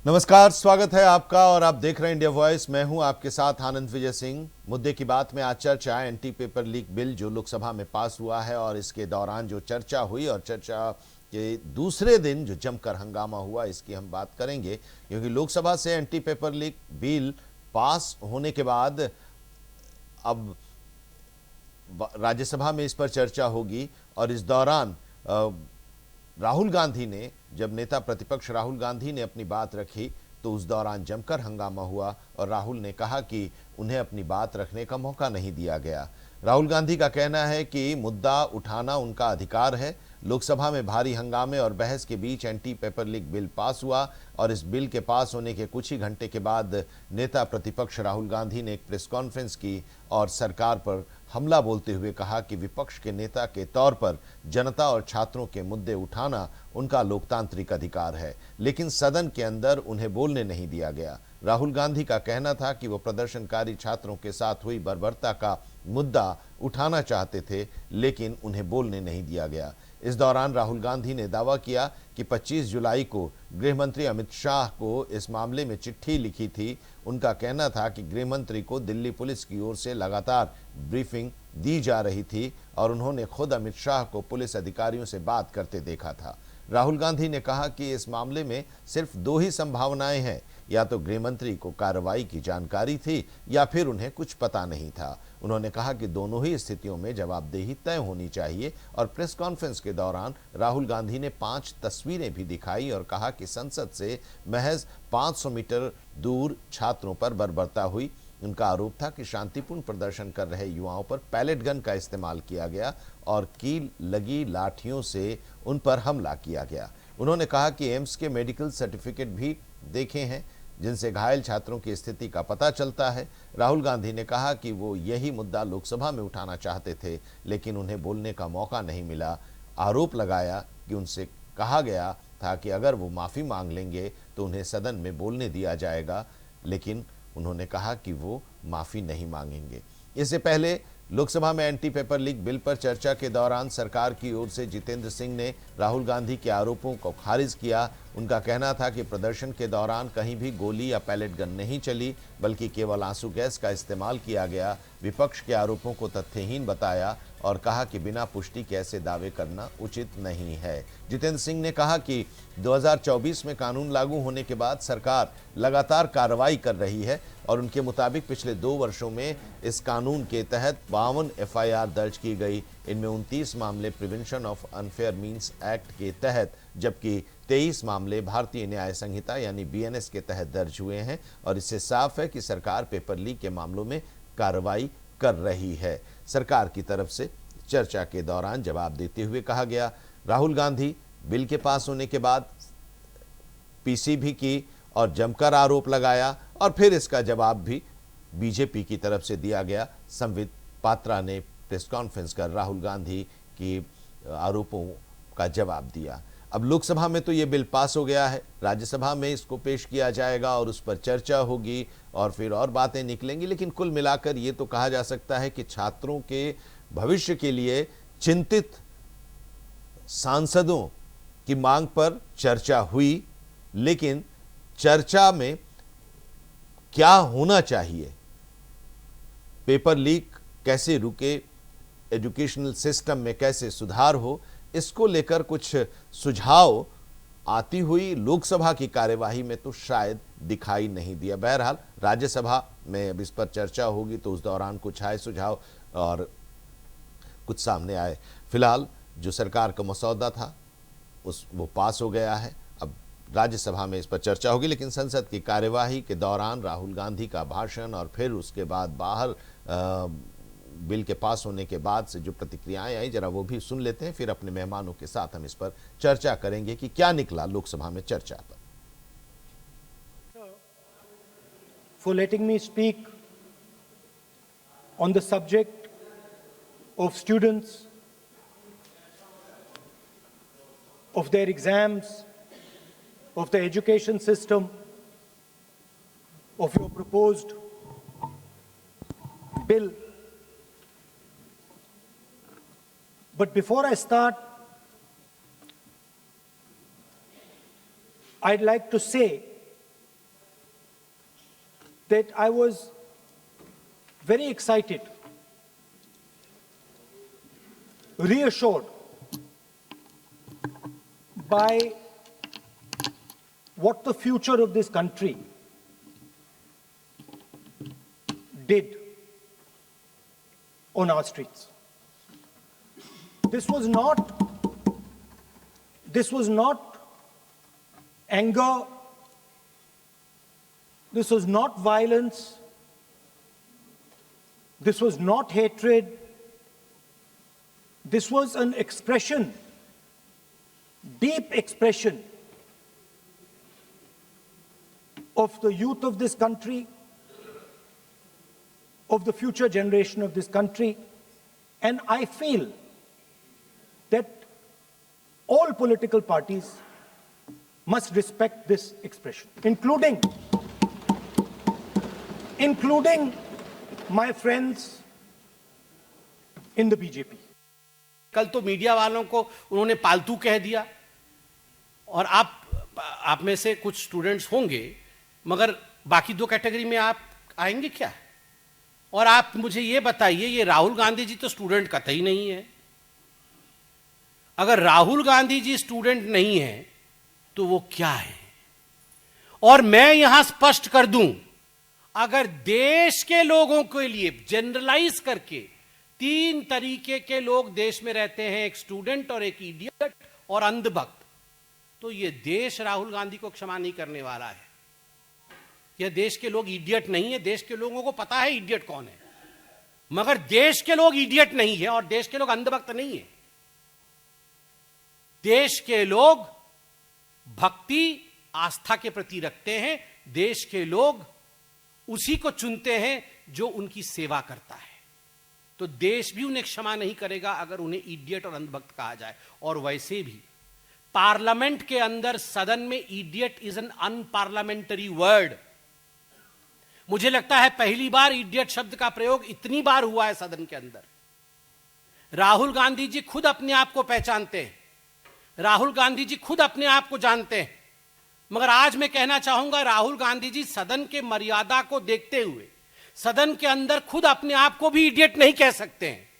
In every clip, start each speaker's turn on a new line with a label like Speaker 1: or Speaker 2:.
Speaker 1: नमस्कार, स्वागत है आपका और आप देख रहे हैं इंडिया वॉइस। मैं हूं आपके साथ आनंद विजय सिंह। मुद्दे की बात में आज चर्चा एंटी पेपर लीक बिल जो लोकसभा में पास हुआ है और इसके दौरान जो चर्चा हुई और चर्चा के दूसरे दिन जो जमकर हंगामा हुआ, इसकी हम बात करेंगे। क्योंकि लोकसभा से एंटी पेपर लीक बिल पास होने के बाद अब राज्यसभा में इस पर चर्चा होगी और इस दौरान राहुल गांधी ने, जब नेता प्रतिपक्ष राहुल गांधी ने अपनी बात रखी तो उस दौरान जमकर हंगामा हुआ और राहुल ने कहा कि उन्हें अपनी बात रखने का मौका नहीं दिया गया। राहुल गांधी का कहना है कि मुद्दा उठाना उनका अधिकार है। लोकसभा में भारी हंगामे और बहस के बीच anti paper leak bill pass हुआ और इस बिल के पास होने के कुछ ही घंटे के बाद नेता प्रतिपक्ष राहुल गांधी ने एक प्रेस कॉन्फ्रेंस की और सरकार पर हमला बोलते हुए कहा कि विपक्ष के नेता के तौर पर जनता और छात्रों के मुद्दे उठाना उनका लोकतांत्रिक अधिकार है, लेकिन सदन के अंदर उन्हें बोलने नहीं दिया गया। राहुल गांधी का कहना था कि वो प्रदर्शनकारी छात्रों के साथ हुई बर्बरता का मुद्दा उठाना चाहते थे, लेकिन उन्हें बोलने नहीं दिया गया। इस दौरान राहुल गांधी ने दावा किया कि 25 जुलाई को गृह मंत्री अमित शाह को इस मामले में चिट्ठी लिखी थी। उनका कहना था कि गृह मंत्री को दिल्ली पुलिस की ओर से लगातार ब्रीफिंग दी जा रही थी और उन्होंने खुद अमित शाह को पुलिस अधिकारियों से बात करते देखा था। राहुल गांधी ने कहा कि इस मामले में सिर्फ दो ही संभावनाएं हैं, या तो गृह मंत्री को कार्रवाई की जानकारी थी या फिर उन्हें कुछ पता नहीं था। उन्होंने कहा कि दोनों ही स्थितियों में जवाबदेही तय होनी चाहिए और प्रेस कॉन्फ्रेंस के दौरान राहुल गांधी ने 5 तस्वीरें भी दिखाई और कहा कि संसद से महज 500 मीटर दूर छात्रों पर बर्बरता हुई। उनका आरोप था कि शांतिपूर्ण प्रदर्शन कर रहे युवाओं पर पैलेट गन का इस्तेमाल किया गया और कील लगी लाठियों से उन पर हमला किया गया। उन्होंने कहा कि एम्स के मेडिकल सर्टिफिकेट भी देखे हैं जिनसे घायल छात्रों की स्थिति का पता चलता है। राहुल गांधी ने कहा कि वो यही मुद्दा लोकसभा में उठाना चाहते थे, लेकिन उन्हें बोलने का मौका नहीं मिला। आरोप लगाया कि उनसे कहा गया था कि अगर वो माफ़ी मांग लेंगे तो उन्हें सदन में बोलने दिया जाएगा, लेकिन उन्होंने कहा कि वो माफ़ी नहीं मांगेंगे। इससे पहले लोकसभा में एंटी पेपर लीक बिल पर चर्चा के दौरान सरकार की ओर से जितेंद्र सिंह ने राहुल गांधी के आरोपों को खारिज किया। उनका कहना था कि प्रदर्शन के दौरान कहीं भी गोली या पैलेट गन नहीं चली, बल्कि केवल आंसू गैस का इस्तेमाल किया गया। विपक्ष के आरोपों को तथ्यहीन बताया और कहा कि बिना पुष्टि के ऐसे दावे करना उचित नहीं है। जितेंद्र सिंह ने कहा कि 2024 में कानून लागू होने के बाद सरकार लगातार कार्रवाई कर रही है और उनके मुताबिक पिछले 2 वर्षों में इस कानून के तहत 52 एफआईआर दर्ज की गई। इनमें 29 मामले prevention of unfair means act के तहत, जबकि 23 मामले भारतीय न्याय संहिता यानी बीएनएस के तहत दर्ज हुए हैं और इससे साफ है कि सरकार पेपर लीक के मामलों में कार्रवाई कर रही है। सरकार की तरफ से चर्चा के दौरान जवाब देते हुए कहा गया, राहुल गांधी बिल के पास होने के बाद पीसी भी की और जमकर आरोप लगाया और फिर इसका जवाब भी बीजेपी की तरफ से दिया गया। संबित पात्रा ने प्रेस कॉन्फ्रेंस कर राहुल गांधी की आरोपों का जवाब दिया। अब लोकसभा में तो ये बिल पास हो गया है, राज्यसभा में इसको पेश किया जाएगा और उस पर चर्चा होगी और फिर और बातें निकलेंगी, लेकिन कुल मिलाकर ये तो कहा जा सकता है कि छात्रों के भविष्य के लिए चिंतित सांसदों की मांग पर चर्चा हुई, लेकिन चर्चा में क्या होना चाहिए, पेपर लीक कैसे रुके, एजुकेशनल सिस्टम में कैसे सुधार हो, इसको लेकर कुछ सुझाव आती हुई लोकसभा की कार्यवाही में तो शायद दिखाई नहीं दिया। बहरहाल राज्यसभा में अब इस पर चर्चा होगी तो उस दौरान कुछ आए सुझाव और कुछ सामने आए। फिलहाल जो सरकार का मसौदा था वो पास हो गया है। अब राज्यसभा में इस पर चर्चा होगी, लेकिन संसद की कार्यवाही के दौरान राहुल गांधी का भाषण और फिर उसके बाद बाहर बिल के पास होने के बाद से जो प्रतिक्रियाएं आई, जरा वो भी सुन लेते हैं, फिर अपने मेहमानों के साथ हम इस पर चर्चा करेंगे कि क्या निकला लोकसभा में चर्चा पर।
Speaker 2: For letting me speak on the subject of students, of their exams, of the education system, of your proposed bill. But before I start, I'd like to say that I was very excited, reassured by what the future of this country did on our streets. This was not anger, this was not violence, this was not hatred, this was an expression, deep expression of the youth of this country, of the future generation of this country, and I feel that all political parties must respect this expression, including my friends in the BJP.
Speaker 3: कल तो media वालों को उन्होंने पालतू कह दिया, और आप में से कुछ स्टूडेंट्स होंगे, मगर बाकी दो कैटेगरी में आप आएंगे क्या? और आप मुझे ये बताइए, ये राहुल गांधी जी तो स्टूडेंट कतई नहीं है। अगर राहुल गांधी जी स्टूडेंट नहीं है तो वो क्या है? और मैं यहां स्पष्ट कर दूं, अगर देश के लोगों के लिए जनरलाइज करके तीन तरीके के लोग देश में रहते हैं, एक स्टूडेंट और एक इडियट और अंधभक्त, तो ये देश राहुल गांधी को क्षमा नहीं करने वाला है। यह देश के लोग इडियट नहीं है, देश के लोगों को पता है इडियट कौन है, मगर देश के लोग इडियट नहीं है और देश के लोग अंधभक्त नहीं है। देश के लोग भक्ति आस्था के प्रति रखते हैं, देश के लोग उसी को चुनते हैं जो उनकी सेवा करता है। तो देश भी उन्हें क्षमा नहीं करेगा अगर उन्हें इडियट और अंधभक्त कहा जाए। और वैसे भी पार्लियामेंट के अंदर, सदन में, इडियट इज एन अनपार्लियामेंटरी वर्ड। मुझे लगता है पहली बार इडियट शब्द का प्रयोग इतनी बार हुआ है सदन के अंदर। राहुल गांधी जी खुद अपने आप को पहचानते हैं, राहुल गांधी जी खुद अपने आप को जानते हैं, मगर आज मैं कहना चाहूंगा, राहुल गांधी जी सदन के मर्यादा को देखते हुए सदन के अंदर खुद अपने आप को भी इडियट नहीं कह सकते हैं।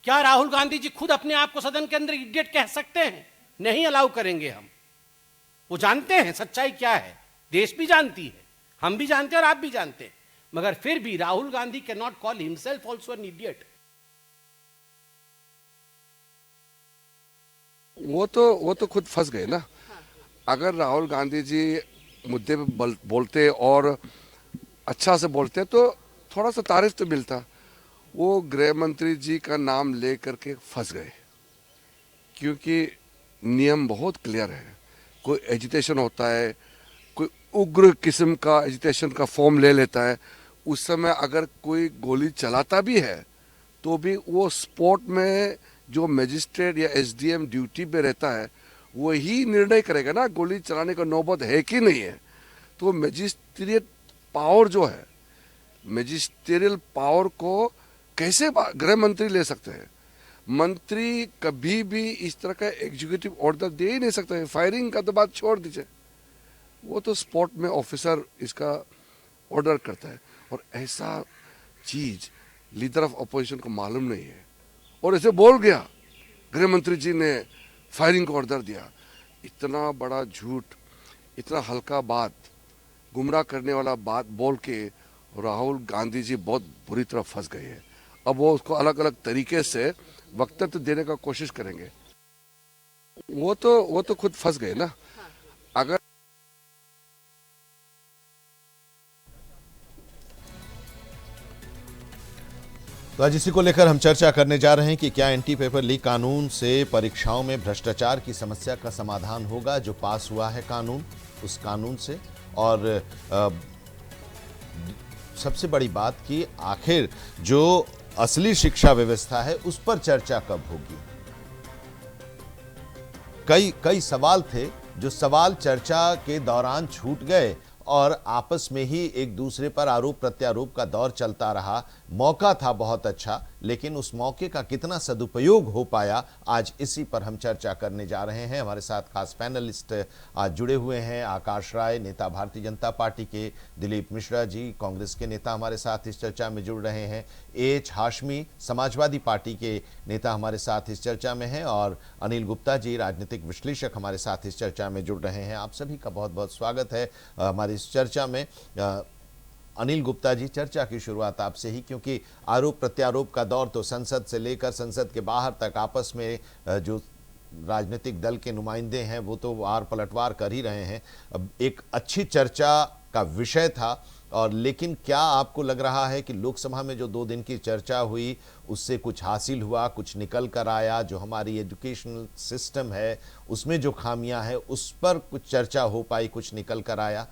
Speaker 3: क्या राहुल गांधी जी खुद अपने आप को सदन के अंदर इडियट कह सकते हैं? नहीं अलाउ करेंगे हम। वो जानते हैं सच्चाई क्या है, देश भी जानती है, हम भी जानते हैं और आप भी जानते हैं, मगर फिर भी Rahul Gandhi can not call himself also an idiot.
Speaker 4: वो तो खुद फंस गए ना। अगर राहुल गांधी जी मुद्दे पे बोलते और अच्छा से बोलते तो थोड़ा सा तारीफ तो मिलता। वो गृह मंत्री जी का नाम ले करके फंस गए, क्योंकि नियम बहुत क्लियर है। कोई एजिटेशन होता है, कोई उग्र किस्म का एजिटेशन का फॉर्म ले लेता है, उस समय अगर कोई गोली चलाता भी है तो भी वो स्पॉट में जो मजिस्ट्रेट या एसडीएम ड्यूटी पे रहता है वही निर्णय करेगा ना गोली चलाने का नौबत है कि नहीं है। तो मजिस्ट्रियल पावर जो है, मजिस्ट्रियल पावर को कैसे गृह मंत्री ले सकते हैं? मंत्री कभी भी इस तरह का एग्जीक्यूटिव ऑर्डर दे ही नहीं सकते। फायरिंग का तो बात छोड़ दीजिए, वो तो स्पॉट में ऑफिसर इसका ऑर्डर करता है, और ऐसा चीज लीडर ऑफ अपोजिशन को मालूम नहीं है और ऐसे बोल गया गृह मंत्री जी ने फायरिंग का ऑर्डर दिया। इतना बड़ा झूठ, इतना हल्का बात, गुमराह करने वाला बात बोल के राहुल गांधी जी बहुत बुरी तरह फंस गए हैं। अब वो उसको अलग अलग तरीके से वक्तव्य देने का कोशिश करेंगे। वो तो खुद फंस गए ना। अगर
Speaker 1: तो आज इसी को लेकर हम चर्चा करने जा रहे हैं कि क्या एंटी पेपर लीक कानून से परीक्षाओं में भ्रष्टाचार की समस्या का समाधान होगा। जो पास हुआ है कानून, उस कानून से, और सबसे बड़ी बात कि आखिर जो असली शिक्षा व्यवस्था है उस पर चर्चा कब होगी। कई सवाल थे जो सवाल चर्चा के दौरान छूट गए और आपस में ही एक दूसरे पर आरोप प्रत्यारोप का दौर चलता रहा। मौका था बहुत अच्छा, लेकिन उस मौके का कितना सदुपयोग हो पाया, आज इसी पर हम चर्चा करने जा रहे हैं। हमारे साथ खास पैनलिस्ट आज जुड़े हुए हैं। आकाश राय, नेता भारतीय जनता पार्टी के, दिलीप मिश्रा जी, कांग्रेस के नेता हमारे साथ इस चर्चा में जुड़ रहे हैं, एच हाशमी, समाजवादी पार्टी के नेता हमारे साथ इस चर्चा में हैं, और अनिल गुप्ता जी, राजनीतिक विश्लेषक हमारे साथ इस चर्चा में जुड़ रहे हैं। आप सभी का बहुत बहुत स्वागत है हमारी इस चर्चा में। अनिल गुप्ता जी, चर्चा की शुरुआत आपसे ही, क्योंकि आरोप प्रत्यारोप का दौर तो संसद से लेकर संसद के बाहर तक आपस में जो राजनीतिक दल के नुमाइंदे हैं वो तो आर पलटवार कर ही रहे हैं। अब एक अच्छी चर्चा का विषय था, और लेकिन क्या आपको लग रहा है कि लोकसभा में जो 2 दिन की चर्चा हुई उससे कुछ हासिल हुआ, कुछ निकल कर आया? जो हमारी एजुकेशनल सिस्टम है उसमें जो खामियां हैं उस पर कुछ चर्चा हो पाई, कुछ निकल कर आया?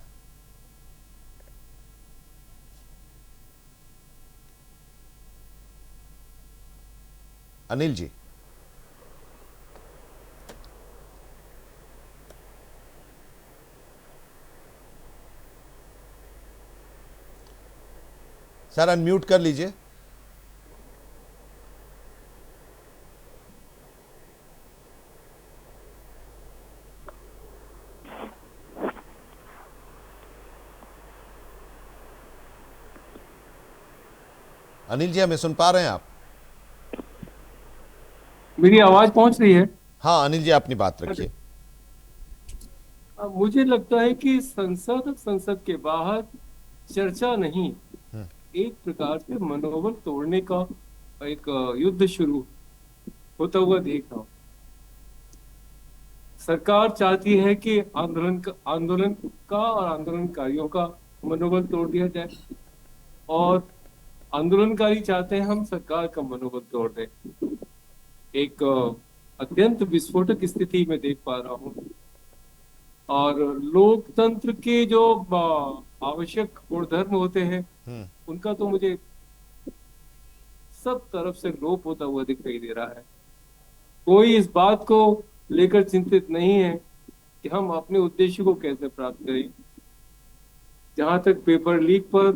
Speaker 1: अनिल जी। सर अनम्यूट कर लीजिए। अनिल जी, हमें सुन पा रहे हैं आप?
Speaker 5: मेरी आवाज पहुंच रही है?
Speaker 1: हाँ अनिल जी, अपनी बात रखिए।
Speaker 5: मुझे लगता है कि संसद और संसद के बाहर चर्चा नहीं, एक प्रकार से मनोबल तोड़ने का एक युद्ध शुरू होता हुआ देख रहा हूं। सरकार चाहती है कि आंदोलन का और आंदोलनकारियों का मनोबल तोड़ दिया जाए, और आंदोलनकारी चाहते हैं हम सरकार का मनोबल तोड़ दें। एक अत्यंत विस्फोटक स्थिति में देख पा रहा हूं, और लोकतंत्र के जो आवश्यक गुणधर्म होते हैं उनका तो मुझे सब तरफ से लोप होता हुआ दिखाई दे रहा है। कोई इस बात को लेकर चिंतित नहीं है कि हम अपने उद्देश्य को कैसे प्राप्त करें। जहां तक पेपर लीक पर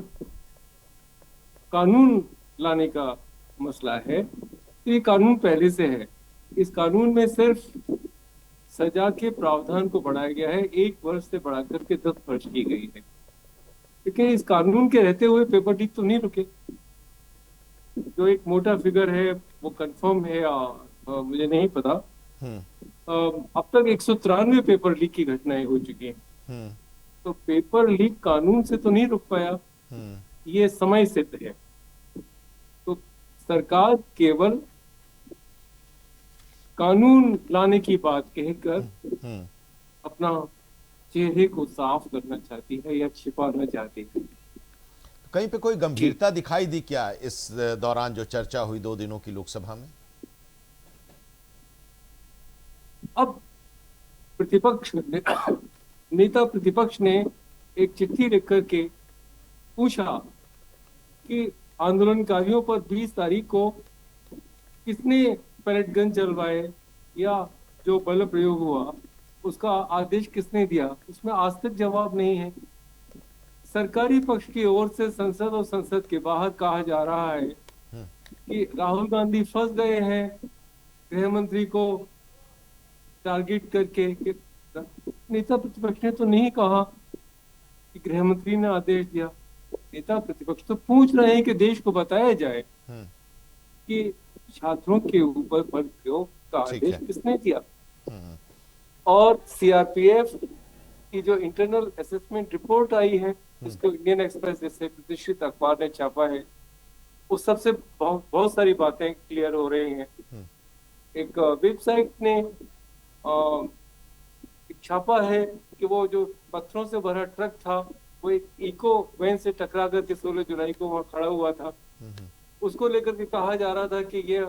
Speaker 5: कानून लाने का मसला है, तो ये कानून पहले से है। इस कानून में सिर्फ सजा के प्रावधान को बढ़ाया गया है, 1 वर्ष से बढ़ाकर के 10 वर्ष की गई है। लेकिन इस कानून के रहते हुए पेपर लीक तो नहीं रुके। जो एक मोटा फिगर है वो कंफर्म है या मुझे नहीं पता। अब तक 193 पेपर लीक की घटनाएं हो चुकी हैं। तो पेपर लीक कानून से तो नहीं रुक पाया, ये समय सिद्ध है। तो सरकार केवल कानून लाने की बात कहकर अपना चेहरे को साफ करना चाहती है या छिपाना चाहती है।
Speaker 1: कहीं पे कोई गंभीरता दिखाई दी क्या इस दौरान जो चर्चा हुई 2 दिनों की लोकसभा में?
Speaker 5: अब नेता प्रतिपक्ष ने एक चिट्ठी लिख करके पूछा कि आंदोलनकारियों पर 20 तारीख को किसने पैलेट गन चलवाए या जो बल प्रयोग हुआ उसका आदेश किसने दिया। उसमें आज तक जवाब नहीं है। सरकारी पक्ष की ओर से संसद और संसद के बाहर कहा जा रहा है कि राहुल गांधी फंस गए हैं गृह मंत्री को टारगेट करके। नेता प्रतिपक्ष ने तो नहीं कहा कि गृह मंत्री ने आदेश दिया। नेता प्रतिपक्ष तो पूछ रहे हैं कि देश को बताया जाए कि छात्रों के ऊपर बल प्रयोग का आदेश किसने दिया। और सीआरपीएफ की जो इंटरनल असेसमेंट रिपोर्ट आई है, उसको इंडियन एक्सप्रेस जैसे प्रतिष्ठित अखबार ने छापा है, उस सबसे बहुत सारी बातें क्लियर हो रही हैं। एक वेबसाइट ने छापा है कि वो जो पत्थरों से भरा ट्रक था वो एक इको वैन से टकरा करके 16 जुलाई को वहां खड़ा हुआ था। उसको लेकर के कहा जा रहा था कि ये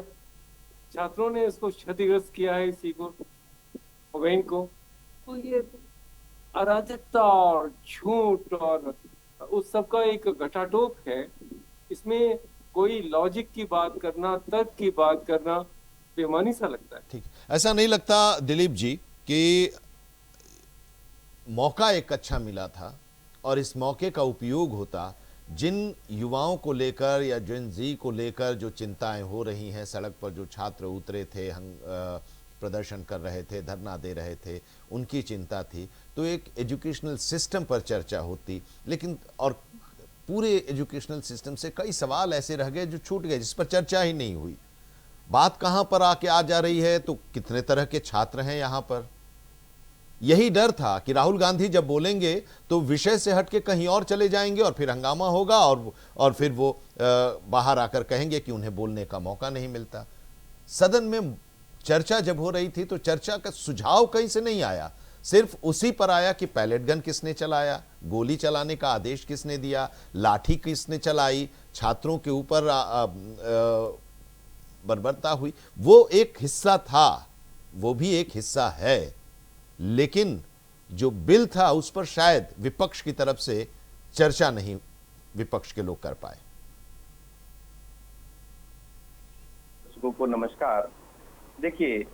Speaker 5: छात्रों ने इसको क्षतिग्रस्त किया है, इस इको वैन को। तो ये अराजकता और झूठ और उस सब का एक घटाटोप है। इसमें कोई लॉजिक की बात करना, तर्क की बात करना बेईमानी सा लगता है।
Speaker 1: ठीक, ऐसा नहीं लगता दिलीप जी कि मौका एक अच्छा मिला था और इस मौके का उपयोग होता, जिन युवाओं को लेकर या जिन जी को लेकर जो चिंताएं हो रही हैं, सड़क पर जो छात्र उतरे थे, प्रदर्शन कर रहे थे, धरना दे रहे थे, उनकी चिंता थी, तो एक एजुकेशनल सिस्टम पर चर्चा होती। लेकिन और पूरे एजुकेशनल सिस्टम से कई सवाल ऐसे रह गए जो छूट गए, जिस पर चर्चा ही नहीं हुई। बात कहां पर आके आ जा रही है, तो कितने तरह के छात्र हैं यहां पर। यही डर था कि राहुल गांधी जब बोलेंगे तो विषय से हटके कहीं और चले जाएंगे और फिर हंगामा होगा और फिर वो बाहर आकर कहेंगे कि उन्हें बोलने का मौका नहीं मिलता। सदन में चर्चा जब हो रही थी तो चर्चा का सुझाव कहीं से नहीं आया, सिर्फ उसी पर आया कि पैलेट गन किसने चलाया, गोली चलाने का आदेश किसने दिया, लाठी किसने चलाई, छात्रों के ऊपर बर्बरता हुई। वो एक हिस्सा था, वो भी एक हिस्सा है, लेकिन जो बिल था उस पर शायद विपक्ष की तरफ से चर्चा नहीं विपक्ष के लोग कर पाए।
Speaker 6: को नमस्कार। देखिए,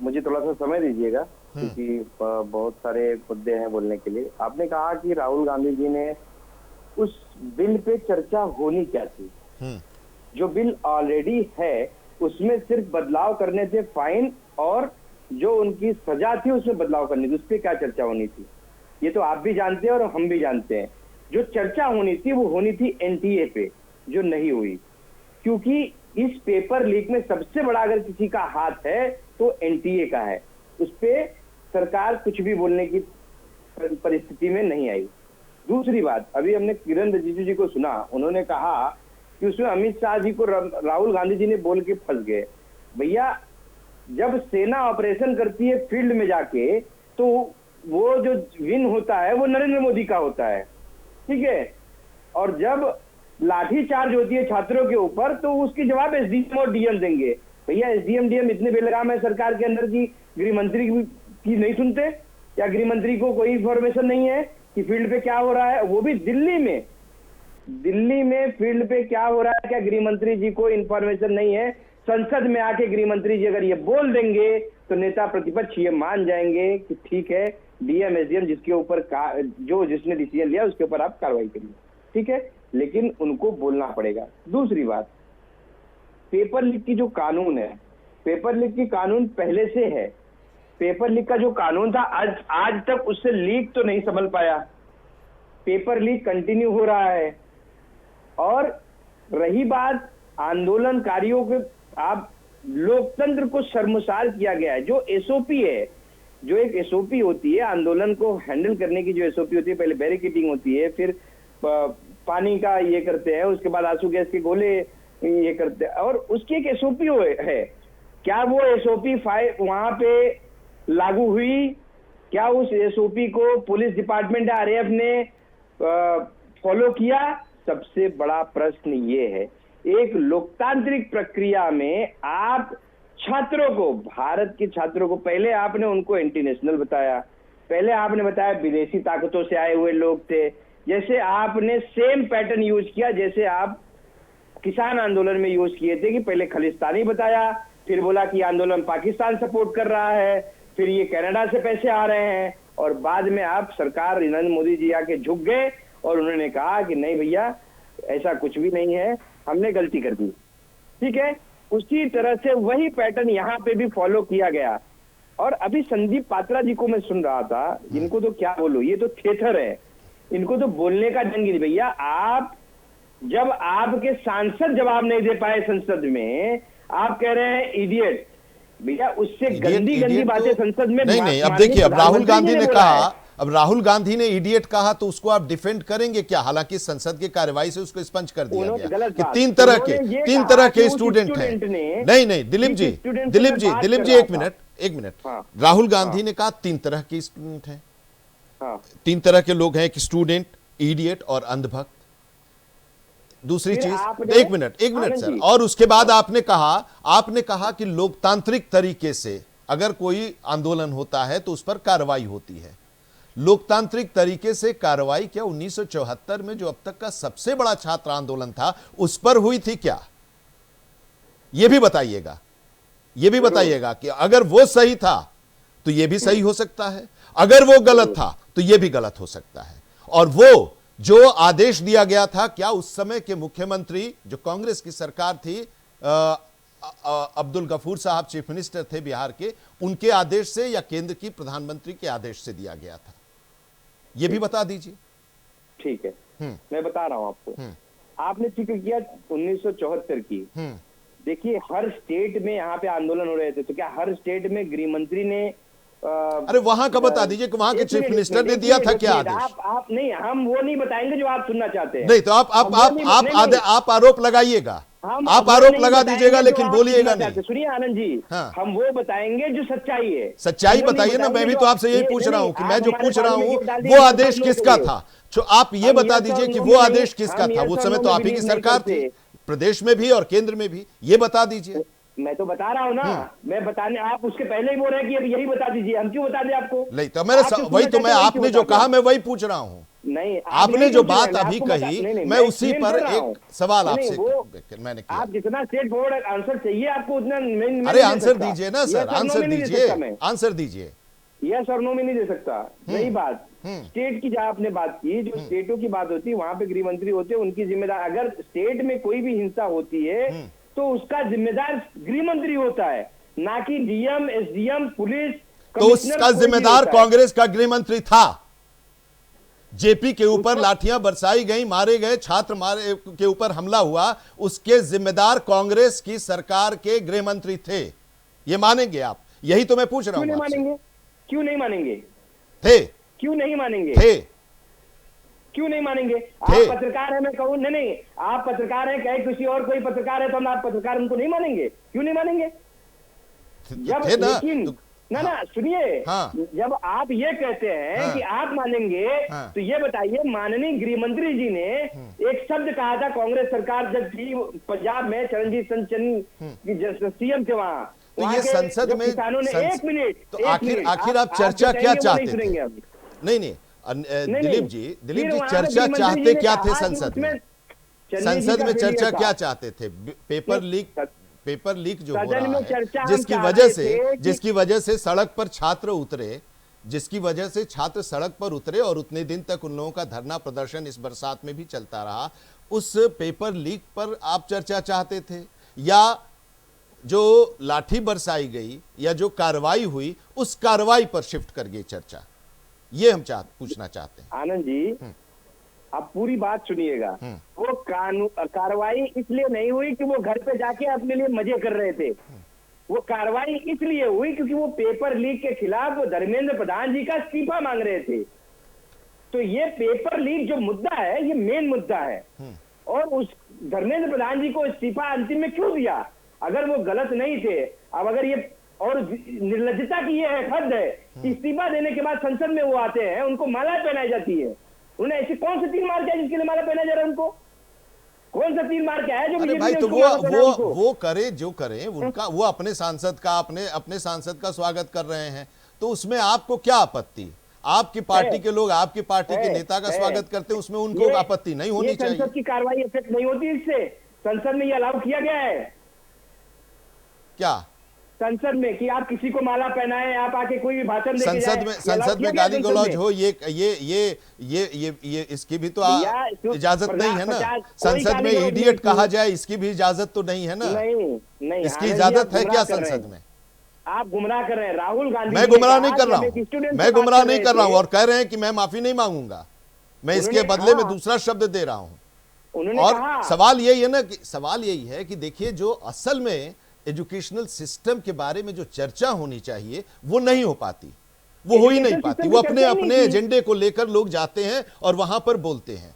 Speaker 6: मुझे थोड़ा सा समय दीजिएगा क्योंकि बहुत सारे मुद्दे हैं बोलने के लिए। आपने कहा कि राहुल गांधी जी ने उस बिल पे चर्चा होनी क्या थी। जो बिल ऑलरेडी है उसमें सिर्फ बदलाव करने थे, फाइन और जो उनकी सजा थी उसमें बदलाव करनी थी, उस पर क्या चर्चा होनी थी ये तो आप भी जानते हैं और हम भी जानते हैं। जो चर्चा होनी थी वो होनी थी एनटीए पे, जो नहीं हुई, क्योंकि इस पेपर लीक में सबसे बड़ा अगर किसी का हाथ है तो एनटीए का है। उस पे सरकार कुछ भी बोलने की परिस्थिति में नहीं आई। दूसरी बात, अभी हमने किरण रिजिजू जी को सुना, उन्होंने कहा कि उसमें अमित शाह जी को राहुल गांधी जी ने बोल के फंस गए। भैया, जब सेना ऑपरेशन करती है फील्ड में जाके तो वो जो विन होता है वो नरेंद्र मोदी का होता है, ठीक है। और जब लाठी चार्ज होती है छात्रों के ऊपर तो उसकी जवाब एसडीएम और डीएम देंगे। भैया, एसडीएम डीएम इतने बेलगाम है सरकार के अंदर की गृह मंत्री की नहीं सुनते? या गृह मंत्री को कोई इंफॉर्मेशन नहीं है कि फील्ड पे क्या हो रहा है? वो भी दिल्ली में फील्ड पे क्या हो रहा है, क्या गृह मंत्री जी को इंफॉर्मेशन नहीं है? संसद में आके गृह मंत्री जी अगर ये बोल देंगे तो नेता प्रतिपक्ष ये मान जाएंगे कि ठीक है, डीएम एसडीएम जिसके ऊपर जिसने डिसीजन लिया उसके ऊपर आप कार्रवाई करिए, ठीक है। लेकिन उनको बोलना पड़ेगा। दूसरी बात, पेपर लीक की जो कानून है, पेपर लीक की कानून पहले से है। पेपर लीक का जो कानून था आज तक उससे लीक तो नहीं संभल पाया, पेपर लीक कंटिन्यू हो रहा है। और रही बात आंदोलनकारियों के, आप लोकतंत्र को शर्मसार किया गया है। जो एसओपी है, जो एक एसओपी होती है आंदोलन को हैंडल करने की, जो एसओपी होती है, पहले बैरिकेडिंग होती है, फिर पानी का ये करते हैं, उसके बाद आंसू गैस के गोले ये करते हैं, और उसकी एक एसओपी है। क्या वो एसओपी वहां पे लागू हुई? क्या उस एसओपी को पुलिस डिपार्टमेंट आरएएफ ने फॉलो किया? सबसे बड़ा प्रश्न ये है। एक लोकतांत्रिक प्रक्रिया में आप छात्रों को, भारत के छात्रों को, पहले आपने उनको एंटी नेशनल बताया, पहले आपने बताया विदेशी ताकतों से आए हुए लोग थे, जैसे आपने सेम पैटर्न यूज किया जैसे आप किसान आंदोलन में यूज किए थे कि पहले खालिस्तानी बताया, फिर बोला कि आंदोलन पाकिस्तान सपोर्ट कर रहा है, फिर ये कनाडा से पैसे आ रहे हैं, और बाद में आप सरकार नरेंद्र मोदी जी आके झुक गए और उन्होंने कहा कि नहीं भैया ऐसा कुछ भी नहीं है, हमने गलती कर दी, ठीक है। उसी तरह से वही पैटर्न यहाँ पे भी फॉलो किया गया। और अभी संदीप पात्रा जी को मैं सुन रहा था, इनको तो क्या बोलूं, ये तो थिएटर है, इनको तो बोलने का ढंग नहीं। भैया, आप जब आपके सांसद जवाब नहीं दे पाए संसद में, आप कह रहे हैं इडियट। भैया, उससे गंदी गंदी बातें संसद में
Speaker 1: नहीं। अब देखिए, अब राहुल गांधी ने कहा, अब राहुल गांधी ने इडियट कहा तो उसको आप डिफेंड करेंगे क्या? हालांकि संसद की कार्यवाही से उसको स्पंज कर दिया गया कि तीन तरह के स्टूडेंट हैं। नहीं, दिलीप जी एक मिनट। राहुल गांधी ने कहा 3 तरह के स्टूडेंट हैं, 3 तरह के लोग हैं, एक स्टूडेंट, इडियट और अंधभक्त। दूसरी चीज, एक मिनट सर, और उसके बाद आपने कहा कि लोकतांत्रिक तरीके से अगर कोई आंदोलन होता है तो उस पर कार्रवाई होती है। लोकतांत्रिक तरीके से कार्रवाई क्या 1974 में जो अब तक का सबसे बड़ा छात्र आंदोलन था उस पर हुई थी क्या? यह भी बताइएगा कि अगर वो सही था तो यह भी सही हो सकता है, अगर वो गलत था तो यह भी गलत हो सकता है। और वो जो आदेश दिया गया था, क्या उस समय के मुख्यमंत्री जो कांग्रेस की सरकार थी, अब्दुल गफूर साहब चीफ मिनिस्टर थे बिहार के, उनके आदेश से या केंद्र की प्रधानमंत्री के आदेश से दिया गया था? ये भी बता दीजिए।
Speaker 6: ठीक है, मैं बता रहा हूं आपको। आपने जिक्र किया 1974 की। देखिए, हर स्टेट में यहाँ पे आंदोलन हो रहे थे, तो क्या हर स्टेट में गृह मंत्री ने
Speaker 1: अरे वहां का बता दीजिए कि वहां के चीफ मिनिस्टर ने दिया था क्या आदेश?
Speaker 6: आप नहीं, हम वो नहीं बताएंगे जो आप सुनना चाहते हैं।
Speaker 1: नहीं तो आप आरोप लगाइएगा, आप आरोप लगा दीजिएगा, लेकिन बोलिएगा नहीं।
Speaker 6: सुनिए आनंद जी,
Speaker 1: हाँ।
Speaker 6: हम वो बताएंगे जो सच्चाई है।
Speaker 1: सच्चाई बताइए ना। मैं भी तो आपसे यही पूछ रहा हूँ कि मैं जो पूछ रहा हूँ वो आदेश किसका था, जो आप ये बता दीजिए कि वो आदेश किसका था। वो समय तो आप ही की सरकार थी, प्रदेश में भी और केंद्र में भी, ये बता दीजिए।
Speaker 6: मैं तो बता रहा हूँ ना, मैं बताने, आप उसके पहले ही बोल रहे हैं कि अब यही बता दीजिए, हम क्यों बता दें आपको?
Speaker 1: नहीं तो वही तो मैं आपने जो कहा मैं वही पूछ रहा हूँ।
Speaker 6: नहीं,
Speaker 1: आपने जो बात अभी कही, मैं उसी पर एक सवाल आपसे मैंने किया।
Speaker 6: आप जितना स्ट्रेट फॉरवर्ड आंसर चाहिए आपको उतना।
Speaker 1: अरे आंसर दीजिए ना सर, आंसर दीजिए, आंसर दीजिए।
Speaker 6: यस और नो में नहीं दे सकता। यही बात स्टेट की, जहां आपने बात की, जो स्टेटों की बात होती है वहां पे गृह मंत्री होते हैं, उनकी जिम्मेदार। अगर स्टेट में कोई भी हिंसा होती है तो उसका जिम्मेदार गृह मंत्री होता है, ना कि डीएम, एसडीएम, पुलिस।
Speaker 1: तो उसका जिम्मेदार कांग्रेस का गृह मंत्री था। जेपी के ऊपर लाठियां बरसाई गई, मारे गए छात्र, मारे के ऊपर हमला हुआ, उसके जिम्मेदार कांग्रेस की सरकार के गृह मंत्री थे। ये मानेंगे आप? यही तो मैं पूछ रहा हूं।
Speaker 6: क्यों नहीं मानेंगे? क्यों नहीं मानेंगे?
Speaker 1: थे।
Speaker 6: क्यों नहीं मानेंगे?
Speaker 1: थे।
Speaker 6: क्यों नहीं मानेंगे? आप पत्रकार है, मैं कहूँ नहीं, आप पत्रकार हैं, कहे किसी और कोई पत्रकार है तो हम आप पत्रकार उनको नहीं मानेंगे? क्यों नहीं मानेंगे? जब लेकिन ना सुनिए, जब आप ये कहते हैं कि आप मानेंगे, तो ये बताइए, माननीय गृह मंत्री जी ने एक शब्द कहा था कांग्रेस सरकार जब थी पंजाब में, चरणजीत सिंह चन्नी सीएम थे वहां,
Speaker 1: तो ये संसद में
Speaker 6: किसानों ने एक मिनट,
Speaker 1: तो आखिर आप चर्चा क्या चाहते थे? नहीं दिलीप जी चर्चा चाहते क्या थे संसद में? संसद में चर्चा क्या चाहते थे? पेपर लीक जो हो रहा है, जिसकी वजह से सड़क पर छात्र उतरे, सड़क पर उतरे और उतने दिन तक उन लोगों का धरना प्रदर्शन इस बरसात में भी चलता रहा। उस पेपर लीक पर आप चर्चा चाहते थे, या जो लाठी बरसाई गई या जो कार्रवाई हुई उस कार्रवाई पर शिफ्ट कर गई चर्चा? ये हम पूछना चाहते हैं।
Speaker 6: आनंद जी, आप पूरी बात सुनिएगा। वो कार्रवाई इसलिए नहीं हुई कि वो घर पे जाके अपने लिए मजे कर रहे थे। वो कार्रवाई इसलिए हुई क्योंकि वो पेपर लीक के खिलाफ वो धर्मेंद्र प्रधान जी का इस्तीफा मांग रहे थे। तो ये पेपर लीक जो मुद्दा है, ये मेन मुद्दा है। और उस धर्मेंद्र प्रधान जी को इस्तीफा अंतिम में क्यों दिया? अगर वो गलत नहीं थे, अब अगर ये, और निर्लज्जता की ये हद है, इस्तीफा देने के बाद संसद में वो आते हैं, उनको माला पहनाई जाती है। उन्हें ऐसे कौन सा तीर मार के है जिसके लिए माला पहनाया जा रहा है उनको? कौन सा तीर मार के है जो?
Speaker 1: अरे भाई, तो वो करे जो करे, उनका, वो अपने सांसद का स्वागत कर रहे हैं, तो उसमें आपको क्या आपत्ति? आपकी पार्टी के लोग आपकी पार्टी के नेता का स्वागत करते हैं, उसमें उनको आपत्ति नहीं होनी चाहिए?
Speaker 6: संसद की कार्रवाई इफेक्ट नहीं होती इससे? संसद में ये अलाउ किया गया है
Speaker 1: क्या?
Speaker 6: संसद में कि आप किसी को माला पहनाएं, आप आके कोई भी भाषण देके
Speaker 1: संसद में गाली गलौज हो, ये इसकी भी तो इजाजत नहीं है ना। संसद में इडियट कहा जाए, इसकी भी इजाजत तो नहीं है ना।
Speaker 6: नहीं,
Speaker 1: इसकी इजाजत है क्या संसद में?
Speaker 6: आप गुमराह कर रहे हैं। राहुल गांधी,
Speaker 1: मैं गुमराह नहीं कर रहा हूँ, मैं गुमराह नहीं कर रहा हूँ, और कह रहे हैं कि मैं माफी नहीं मांगूंगा, मैं इसके बदले में दूसरा शब्द दे रहा हूँ। और सवाल यही है ना, कि सवाल यही है कि देखिए, जो असल में एजुकेशनल सिस्टम के बारे में जो चर्चा होनी चाहिए वो नहीं हो पाती, वो हो ही नहीं पाती। वो अपने एजेंडे को लेकर लोग जाते हैं और वहां पर बोलते हैं।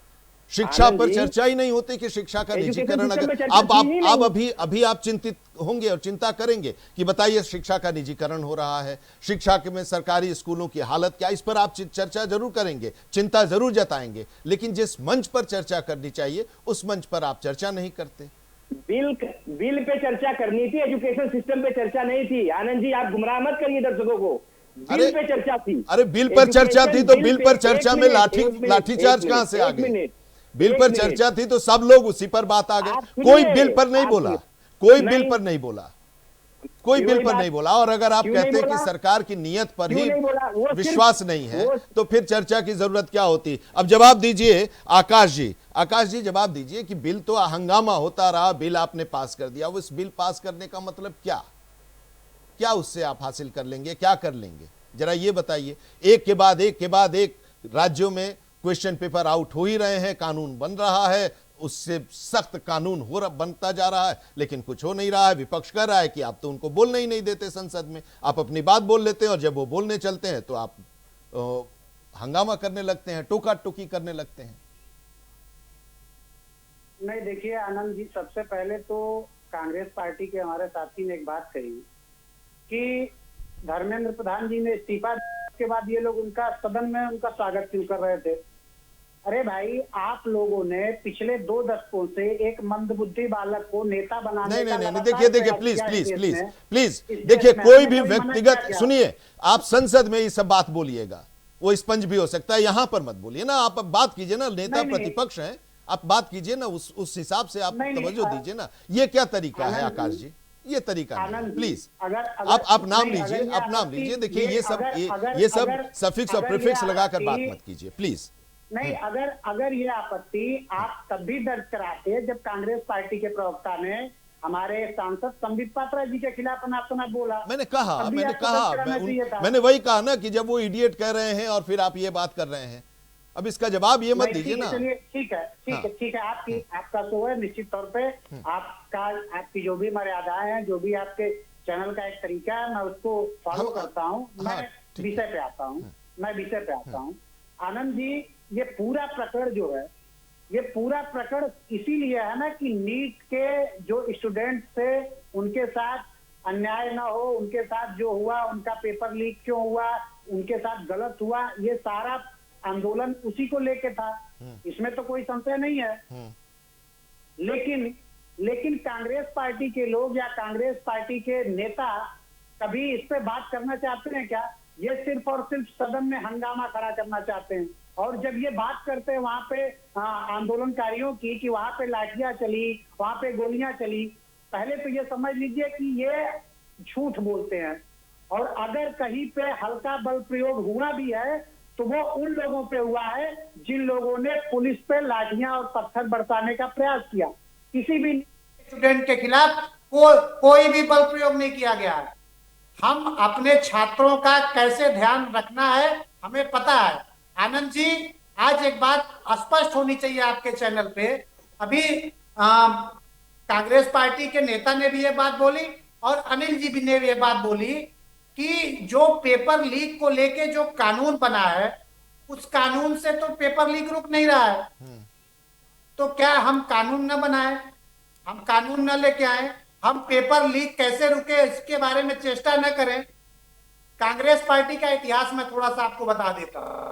Speaker 1: शिक्षा पर चर्चा ही नहीं होती कि शिक्षा का निजीकरण, अगर अभी आप चिंतित होंगे और चिंता करेंगे कि बताइए शिक्षा का निजीकरण हो रहा है, शिक्षा के में सरकारी स्कूलों की हालत क्या, इस पर आप चर्चा जरूर करेंगे, चिंता जरूर जताएंगे, लेकिन जिस मंच पर चर्चा करनी चाहिए उस मंच पर आप चर्चा नहीं करते।
Speaker 6: बिल पे चर्चा करनी थी, एजुकेशन सिस्टम पे चर्चा नहीं थी। आनंद जी, आप गुमराह मत करिए दर्शकों को। बिल पे चर्चा थी।
Speaker 1: अरे बिल पर चर्चा थी तो बिल पर चर्चा में लाठीचार्ज कहां से आ गए? बिल पर चर्चा थी तो सब लोग उसी पर बात आ गए। कोई बिल पर नहीं बोला, कोई बिल पर नहीं बोला। कोई
Speaker 6: क्यों
Speaker 1: बिल
Speaker 6: नहीं
Speaker 1: पर
Speaker 6: बात-
Speaker 1: नहीं बोला। और अगर आप
Speaker 6: क्यों
Speaker 1: कहते
Speaker 6: नहीं
Speaker 1: हैं कि
Speaker 6: बोला?
Speaker 1: सरकार की नीयत पर
Speaker 6: क्यों
Speaker 1: ही
Speaker 6: नहीं बोला? वो सिर्फ-
Speaker 1: विश्वास नहीं है,
Speaker 6: वो-
Speaker 1: तो फिर चर्चा की जरूरत क्या होती? अब जवाब दीजिए आकाश जी। आकाश जी जवाब दीजिए कि बिल तो हंगामा होता रहा, बिल आपने पास कर दिया, उस बिल पास करने का मतलब क्या? क्या उससे आप हासिल कर लेंगे, क्या कर लेंगे, जरा ये बताइए। एक के बाद एक राज्यों में क्वेश्चन पेपर आउट हो ही रहे हैं, कानून बन रहा है, उससे सख्त कानून बनता जा रहा है, लेकिन कुछ हो नहीं रहा है। विपक्ष कह रहा है कि आप तो उनको बोलने ही नहीं देते संसद में, आप अपनी बात बोल लेते हैं, और जब वो बोलने चलते हैं तो आप हंगामा करने लगते हैं, टोका टोकी करने लगते हैं।
Speaker 7: नहीं, देखिए आनंद जी, सबसे पहले तो कांग्रेस पार्टी के हमारे साथी ने एक बात कही कि धर्मेंद्र प्रधान जी ने इस्तीफा के बाद ये लोग उनका सदन में उनका स्वागत क्यों कर रहे थे। अरे भाई, आप लोगों ने पिछले 2 दशकों से एक मंदबुद्धि बालक को नेता बनाने
Speaker 1: नहीं
Speaker 7: का
Speaker 1: नहीं नहीं,
Speaker 7: लगातार
Speaker 1: देखिए
Speaker 7: प्रयास
Speaker 1: प्लीज
Speaker 7: किया
Speaker 1: प्लीज
Speaker 7: इस
Speaker 1: प्लीज
Speaker 7: देश में।
Speaker 1: प्लीज
Speaker 7: इस
Speaker 1: देखिए,
Speaker 7: देश में
Speaker 1: कोई
Speaker 7: हमने
Speaker 1: भी
Speaker 7: कोई मना
Speaker 1: व्यक्तिगत
Speaker 7: क्या किया?
Speaker 1: सुनिए, आप संसद में ये सब बात बोलिएगा, वो स्पंज भी हो सकता है, यहां पर मत बोलिए ना। आप बात कीजिए ना, नेता
Speaker 7: नहीं,
Speaker 1: प्रतिपक्ष हैं, आप बात कीजिए ना, उस हिसाब से आप
Speaker 7: नहीं,
Speaker 1: तवज्जो
Speaker 7: नहीं,
Speaker 1: दीजिए ना। ये क्या तरीका है
Speaker 7: आनंद
Speaker 1: आकाश
Speaker 7: जी,
Speaker 1: जी? ये तरीका नहीं,
Speaker 7: आनंद जी,
Speaker 1: प्लीज
Speaker 7: अगर
Speaker 1: आप नाम
Speaker 7: नहीं,
Speaker 1: लीजिए,
Speaker 7: अगर ये
Speaker 1: आप नाम
Speaker 7: आपत्ति-
Speaker 1: लीजिए। देखिए ये सब
Speaker 7: अगर-
Speaker 1: ये सब
Speaker 7: अगर-
Speaker 1: सफिक्स और
Speaker 7: अगर ये
Speaker 1: प्रीफिक्स लगाकर बात
Speaker 7: आपत्ति-
Speaker 1: मत कीजिए प्लीज।
Speaker 7: नहीं, अगर ये आपत्ति आप तब भी दर्ज कराते जब कांग्रेस पार्टी के प्रवक्ता ने हमारे सांसद संबित पात्रा जी के खिलाफ अनाप-शनाप बोला।
Speaker 1: मैंने कहा
Speaker 7: तब भी
Speaker 1: मैंने
Speaker 7: आपको
Speaker 1: कहा
Speaker 7: दर्ज कराना चाहिए था।
Speaker 1: मैंने वही कहा ना कि जब वो इडियट कह रहे हैं और फिर आप ये बात कर रहे हैं, अब इसका जवाब ये मत
Speaker 7: नहीं,
Speaker 1: दीजिए
Speaker 7: ठीक है,
Speaker 1: ना।
Speaker 7: चलिए, ठीक है, ठीक
Speaker 1: हाँ।
Speaker 7: है, ठीक है, आपका शो है, निश्चित तौर पे आपकी जो भी मर्यादाएं हैं, जो भी आपके चैनल का एक तरीका है, मैं उसको फॉलो करता हूँ।
Speaker 1: हाँ,
Speaker 7: मैं
Speaker 1: ठीक
Speaker 7: विषय पे आता हूँ। आनंद जी, ये पूरा प्रकरण जो है, ये पूरा प्रकरण इसीलिए है ना कि नीट के जो स्टूडेंट थे उनके साथ अन्याय ना हो, उनके साथ जो हुआ, उनका पेपर लीक क्यों हुआ, उनके साथ गलत हुआ, ये सारा आंदोलन उसी को लेके था। इसमें तो कोई संशय नहीं है। लेकिन कांग्रेस पार्टी के लोग या कांग्रेस पार्टी के नेता कभी इस पे बात करना चाहते हैं क्या? ये सिर्फ और सिर्फ सदन में हंगामा खड़ा करना चाहते हैं। और जब ये बात करते हैं वहां पे आंदोलनकारियों की कि वहां पे लाठियां चली, वहां पे गोलियां चली, पहले तो ये समझ लीजिए कि ये झूठ बोलते हैं। और अगर कहीं पे हल्का बल प्रयोग हुआ भी है तो वो उन लोगों पे हुआ है जिन लोगों ने पुलिस पे लाठियां और पत्थर बरसाने का प्रयास किया। किसी भी स्टूडेंट के खिलाफ कोई भी बल प्रयोग नहीं किया गया है। हम अपने छात्रों का कैसे ध्यान रखना है हमें पता है। आनंद जी, आज एक बात स्पष्ट होनी चाहिए आपके चैनल पे। अभी कांग्रेस पार्टी के नेता ने भी ये बात बोली और अनिल जी भी ने ये बात बोली कि जो पेपर लीक को लेके जो कानून बना है, उस कानून से तो पेपर लीक रुक नहीं रहा है। तो क्या हम कानून न बनाए, हम कानून न लेके आए, हम पेपर लीक कैसे रुके इसके बारे में चेष्टा न करें? कांग्रेस पार्टी का इतिहास मैं थोड़ा सा आपको बता देता हूं।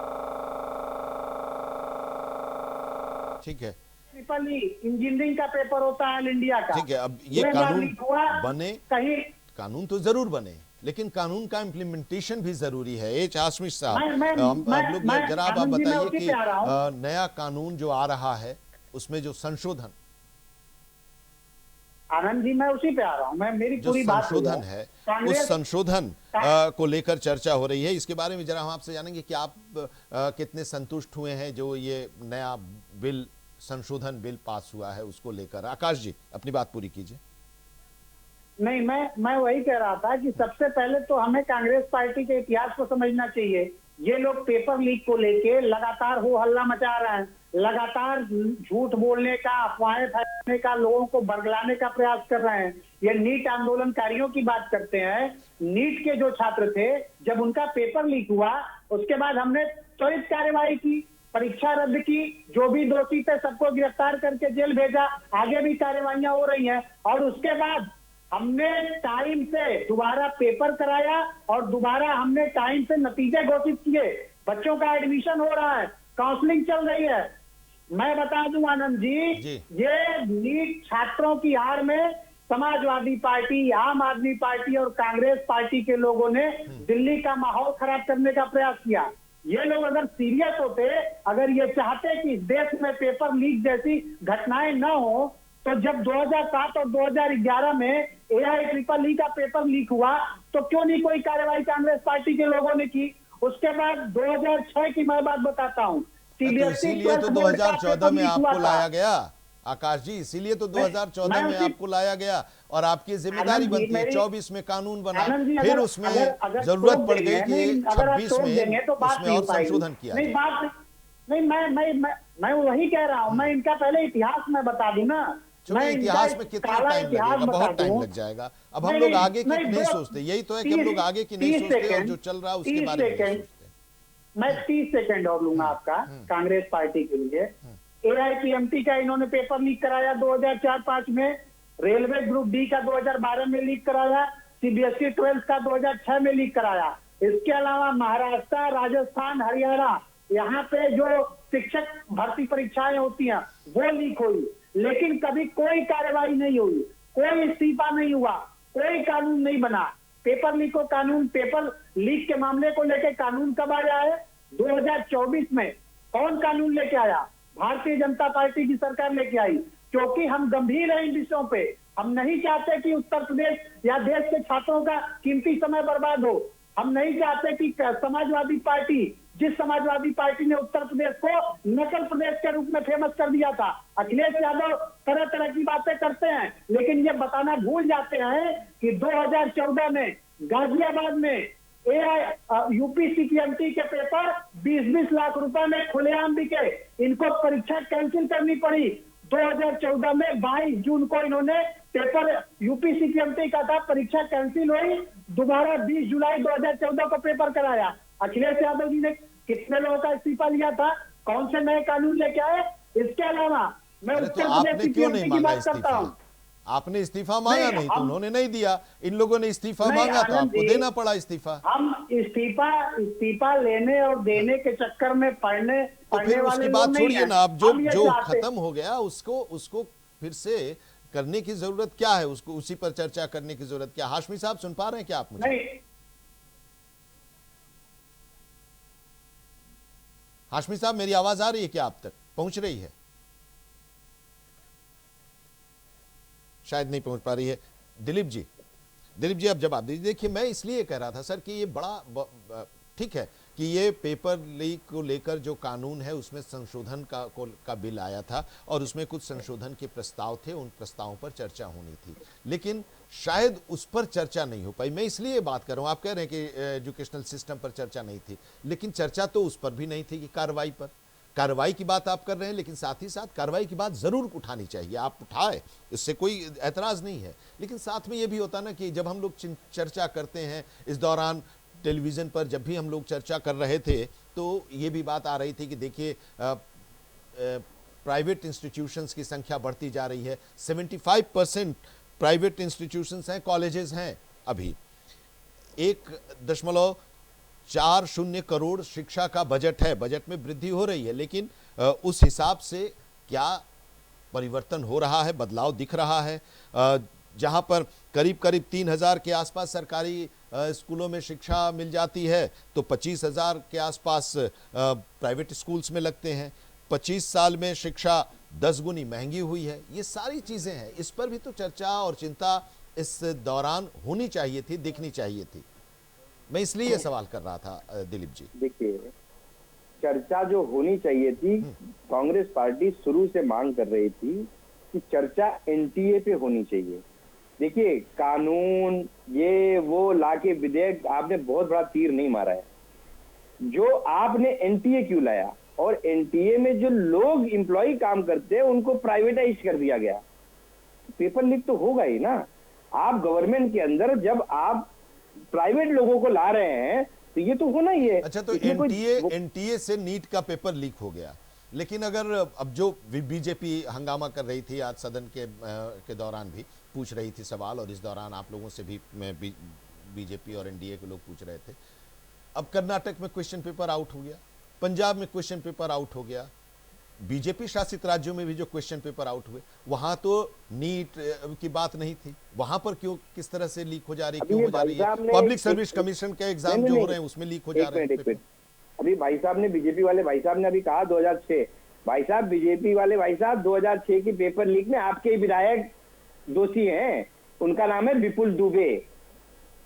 Speaker 1: ठीक है,
Speaker 7: पेपर लीक इंजीनियरिंग का पेपर होता है इंडिया का।
Speaker 1: ठीक है। अब ये कानून बने,
Speaker 7: कहीं
Speaker 1: कानून तो जरूर बने, लेकिन कानून का इम्प्लीमेंटेशन भी जरूरी है। एच आसमिश साहब,
Speaker 7: मैं-
Speaker 1: आप लोग
Speaker 7: मैं-
Speaker 1: जरा आप
Speaker 7: आनंद जी, मैं
Speaker 1: बताइए
Speaker 7: उसी
Speaker 1: कि
Speaker 7: पे आ रहा हूं।
Speaker 1: नया कानून जो आ रहा है उसमें जो संशोधन
Speaker 7: आनंद जी, मैं उसी पे आ रहा हूं। मैं मेरी
Speaker 1: जो
Speaker 7: पूरी बात
Speaker 1: संशोधन है, उस
Speaker 7: कांग्रेस
Speaker 1: संशोधन को लेकर चर्चा हो रही है। इसके बारे में जरा हम आपसे जानेंगे कि आप कितने संतुष्ट हुए हैं जो ये नया बिल, संशोधन बिल पास हुआ है उसको लेकर। आकाश जी, अपनी बात पूरी कीजिए।
Speaker 7: नहीं, मैं वही कह रहा था कि सबसे पहले तो हमें कांग्रेस पार्टी के इतिहास को समझना चाहिए। ये लोग पेपर लीक को लेके लगातार हो हल्ला मचा रहे हैं, लगातार झूठ बोलने का, अफवाहें फैलाने का, लोगों को बरगलाने का प्रयास कर रहे हैं। ये नीट आंदोलनकारियों की बात करते हैं। नीट के जो छात्र थे, जब उनका पेपर लीक हुआ उसके बाद हमने त्वरित कार्यवाही की, परीक्षा रद्द की, जो भी दोषी थे सबको गिरफ्तार करके जेल भेजा। आगे भी कार्यवाहियां हो रही हैं और उसके बाद हमने टाइम से दोबारा पेपर कराया और दोबारा हमने टाइम से नतीजे घोषित किए। बच्चों का एडमिशन हो रहा है, काउंसलिंग चल रही है। मैं बता दूं आनंद जी, ये नीट छात्रों की आड़ में समाजवादी पार्टी, आम आदमी पार्टी और कांग्रेस पार्टी के लोगों ने दिल्ली का माहौल खराब करने का प्रयास किया। ये लोग अगर सीरियस होते, अगर ये चाहते कि देश में पेपर लीक जैसी घटनाएं न हो, तो जब 2007 और 2011 में AIEEE का पेपर लीक हुआ तो क्यों नहीं कोई कार्रवाई कांग्रेस पार्टी के लोगों ने की? उसके बाद 2006 की मैं बात बताता हूँ,
Speaker 1: तो इसीलिए तो 2014 में आपको लाया गया आकाश जी, इसीलिए तो 2014 में आपको लाया गया और आपकी जिम्मेदारी बनती है 24 में कानून बना, फिर उसमें जरूरत पड़ गई कि 26 में उसमें और संशोधन किया जाए।
Speaker 7: मैं वही कह रहा हूँ, मैं इनका पहले इतिहास में बता दूं ना।
Speaker 1: मैं इतिहास में कितना टाइम लगेगा? बहुत टाइम लग जाएगा। अब हम लोग आगे की नहीं सोचते, यही तो है कि हम लोग आगे की नहीं सोचते और जो चल रहा है उसके बारे में नहीं सोचते।
Speaker 7: मैं 30 सेकंड और लूंगा आपका कांग्रेस पार्टी के लिए। AIPMT का इन्होंने पेपर लीक कराया 2004-5 में, रेलवे ग्रुप डी का 2012 में लीक कराया, CBSE 12th का 2006 में लीक कराया। इसके अलावा महाराष्ट्र, राजस्थान, हरियाणा, यहाँ पे जो शिक्षक भर्ती परीक्षाएं होती हैं वो लीक हुई, लेकिन कभी कोई कार्रवाई नहीं हुई, कोई इस्तीफा नहीं हुआ, कोई कानून नहीं बना। पेपर लीक को कानून, पेपर लीक के मामले को लेकर कानून कब आया है? 2024 में। कौन कानून लेके आया? भारतीय जनता पार्टी की सरकार लेके आई, क्योंकि हम गंभीर हैं इन विषयों पे। हम नहीं चाहते कि उत्तर प्रदेश या देश के छात्रों का कीमती समय बर्बाद हो। हम नहीं चाहते कि समाजवादी पार्टी, जिस समाजवादी पार्टी ने उत्तर प्रदेश को नकल प्रदेश के रूप में फेमस कर दिया था, अखिलेश यादव तरह तरह की बातें करते हैं, लेकिन ये बताना भूल जाते हैं कि 2014 में गाजियाबाद में UPCPMT के पेपर 20-20 लाख रुपए में खुलेआम बिके, इनको परीक्षा कैंसिल करनी पड़ी। 2014 में 22 जून को इन्होंने पेपर UPCPMT का था, परीक्षा कैंसिल हुई, दोबारा 20 जुलाई 2014 को पेपर कराया। अखिलेश यादव जी ने कितने लोगों का इस्तीफा लिया था? कौन से नए कानून लेके आए? इसके अलावा मैं उत्तर
Speaker 1: आपने क्यों नहीं मांगा इस्तीफा? आपने इस्तीफा मांगा नहीं तो उन्होंने नहीं दिया, इन लोगों ने इस्तीफा मांगा तो आपको देना पड़ा इस्तीफा।
Speaker 7: हम इस्तीफा लेने और देने के चक्कर में पढ़ने
Speaker 1: तो फिर उसकी बात छोड़िए ना, अब जो खत्म हो गया उसको फिर से करने की जरूरत क्या है? उसको उसी पर चर्चा करने की जरूरत क्या? हाशमी साहब सुन पा रहे हैं क्या आप मुझे?
Speaker 7: नहीं।
Speaker 1: हाशमी साहब मेरी आवाज आ रही है क्या? आप तक पहुंच रही है? शायद नहीं पहुंच पा रही है। दिलीप जी अब जवाब दीजिए। देखिए मैं इसलिए कह रहा था सर कि ये बड़ा ठीक है कि ये पेपर लीक को लेकर जो कानून है उसमें संशोधन का बिल आया था और उसमें कुछ संशोधन के प्रस्ताव थे, उन प्रस्तावों पर चर्चा होनी थी, लेकिन शायद उस पर चर्चा नहीं हो पाई। मैं इसलिए बात कर रहा हूं, आप कह रहे हैं कि एजुकेशनल सिस्टम पर चर्चा नहीं थी, लेकिन चर्चा तो उस पर भी नहीं थी कि कार्रवाई की बात आप कर रहे हैं, लेकिन साथ ही साथ कार्रवाई की बात जरूर उठानी चाहिए, आप उठाए, इससे कोई एतराज नहीं है, लेकिन साथ में यह भी होता ना कि जब हम लोग चर्चा करते हैं, इस दौरान टेलीविजन पर जब भी हम लोग चर्चा कर रहे थे तो ये भी बात आ रही थी कि देखिए प्राइवेट इंस्टीट्यूशंस की संख्या बढ़ती जा रही है, 75% प्राइवेट इंस्टीट्यूशंस हैं, कॉलेजेस हैं। अभी 1.40 करोड़ शिक्षा का बजट है, बजट में वृद्धि हो रही है, लेकिन उस हिसाब से क्या परिवर्तन हो रहा है, बदलाव दिख रहा है? जहां पर करीब 3000 के आसपास सरकारी स्कूलों में शिक्षा मिल जाती है तो 25,000 के आसपास प्राइवेट स्कूल्स में लगते हैं। 25 साल में शिक्षा 10 गुनी महंगी हुई है। ये सारी चीजें हैं, इस पर भी तो चर्चा और चिंता इस दौरान होनी चाहिए थी, दिखनी चाहिए थी। मैं इसलिए ये सवाल कर रहा था दिलीप जी।
Speaker 6: देखिए चर्चा जो होनी चाहिए थी, कांग्रेस पार्टी शुरू से मांग कर रही थी कि चर्चा NTA पे होनी चाहिए। देखिए कानून ये वो लाके विधेयक आपने बहुत बड़ा तीर नहीं मारा है। जो आपने NTA क्यों लाया, और NTA में जो लोग एम्प्लॉय काम करते हैं उनको प्राइवेटाइज कर दिया गया। पेपर लीक तो होगा ही ना। आप गवर्नमेंट के अंदर जब आप प्राइवेट लोगों को ला रहे हैं तो ये तो होना ही है।
Speaker 1: अच्छा, तो NTA से नीट का पेपर लीक हो गया, लेकिन अगर अब जो बीजेपी हंगामा कर रही थी, आज सदन के दौरान भी पूछ रही थी सवाल, और इस दौरान आप लोगों से भी बीजेपी और NDA के लोग पूछ रहे थे। अब कर्नाटक में क्वेश्चन पेपर आउट हो गया, पंजाब में क्वेश्चन पेपर आउट हो गया, बीजेपी शासित राज्यों में भी जो क्वेश्चन पेपर आउट हुए वहां तो नीट की बात नहीं थी, वहां पर क्यों किस तरह से लीक हो जा रही, क्यों हो जा रही है? पब्लिक सर्विस कमीशन के एग्जाम जो हो रहे हैं उसमें लीक हो जा रहे हैं।
Speaker 6: अभी भाई साहब ने, बीजेपी वाले भाई साहब ने अभी कहा 2006, भाई साहब बीजेपी वाले भाई साहब 2006 की पेपर लीक में आपके ही विधायक दोषी हैं। उनका नाम है विपुल दुबे।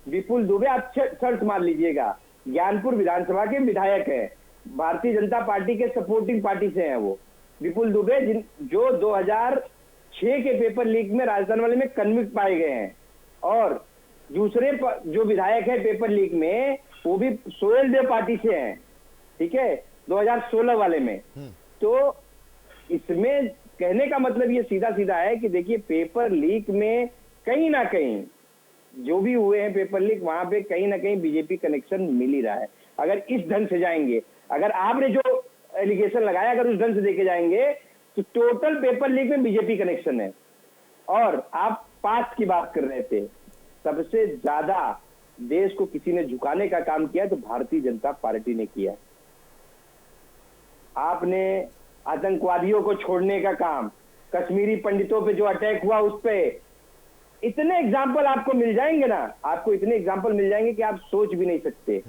Speaker 6: विपुल दुबे आप सर्च मार लीजिएगा, ज्ञानपुर विधानसभा के विधायक हैं, भारतीय जनता पार्टी के सपोर्टिंग पार्टी से हैं वो विपुल दुबे, जो 2006 के पेपर लीक में राजस्थान वाले में कन्विक्ट पाए गए हैं। और दूसरे जो विधायक है पेपर लीक में वो भी सोहेल देव पार्टी से हैं, ठीक है, 2016 वाले में। तो इसमें कहने का मतलब ये सीधा सीधा है कि देखिए पेपर लीक में कहीं ना कहीं जो भी हुए हैं पेपर लीक, वहां पे कहीं ना कहीं बीजेपी कनेक्शन मिल ही रहा है। अगर इस ढंग से जाएंगे, अगर आपने जो एलिगेशन लगाया अगर उस ढंग से देखे जाएंगे तो टोटल पेपर लीक में बीजेपी कनेक्शन है। और आप पास्ट की बात कर रहे थे, सबसे ज्यादा देश को किसी ने झुकाने का काम किया तो भारतीय जनता पार्टी ने किया। आपने आतंकवादियों को छोड़ने का काम, कश्मीरी पंडितों पे जो अटैक हुआ उस पे, इतने एग्जाम्पल आपको मिल जाएंगे ना, आपको इतने एग्जाम्पल मिल जाएंगे कि आप सोच भी नहीं सकते।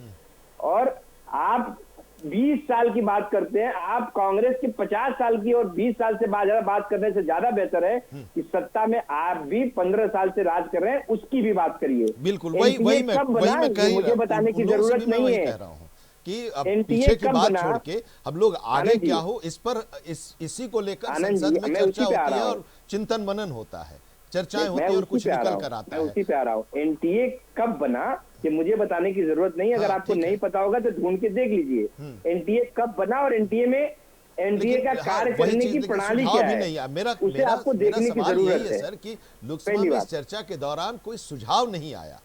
Speaker 6: और आप 20 साल की बात करते हैं, आप कांग्रेस की 50 साल की और 20 साल से बात करने से ज्यादा बेहतर है कि सत्ता में आप भी 15 साल से राज कर रहे हैं, उसकी भी बात करिए।
Speaker 1: बिल्कुल, वही मैं
Speaker 6: मुझे बताने की जरूरत नहीं है
Speaker 1: कि अब पीछे की बात छोड़ के हम लोग आगे क्या हो इस पर इसी को लेकर संसद में चर्चा होती है और चिंतन मनन होता है, चर्चाएं होती है और कुछ निकल कर आता है।
Speaker 6: मैं उसी पे आ रहा हूँ। एनटीए कब बना ये मुझे बताने की जरूरत नहीं, अगर आपको नहीं पता होगा तो ढूंढ के देख लीजिए एनटीए कब बना और एनटीए में एनडीए का कार्य करने की प्रणाली क्या है,
Speaker 1: मेरा
Speaker 6: आपको देखने की जरूरत है
Speaker 1: सर कि लोकसभा में इस चर्चा के दौरान कोई सुझाव नहीं आया।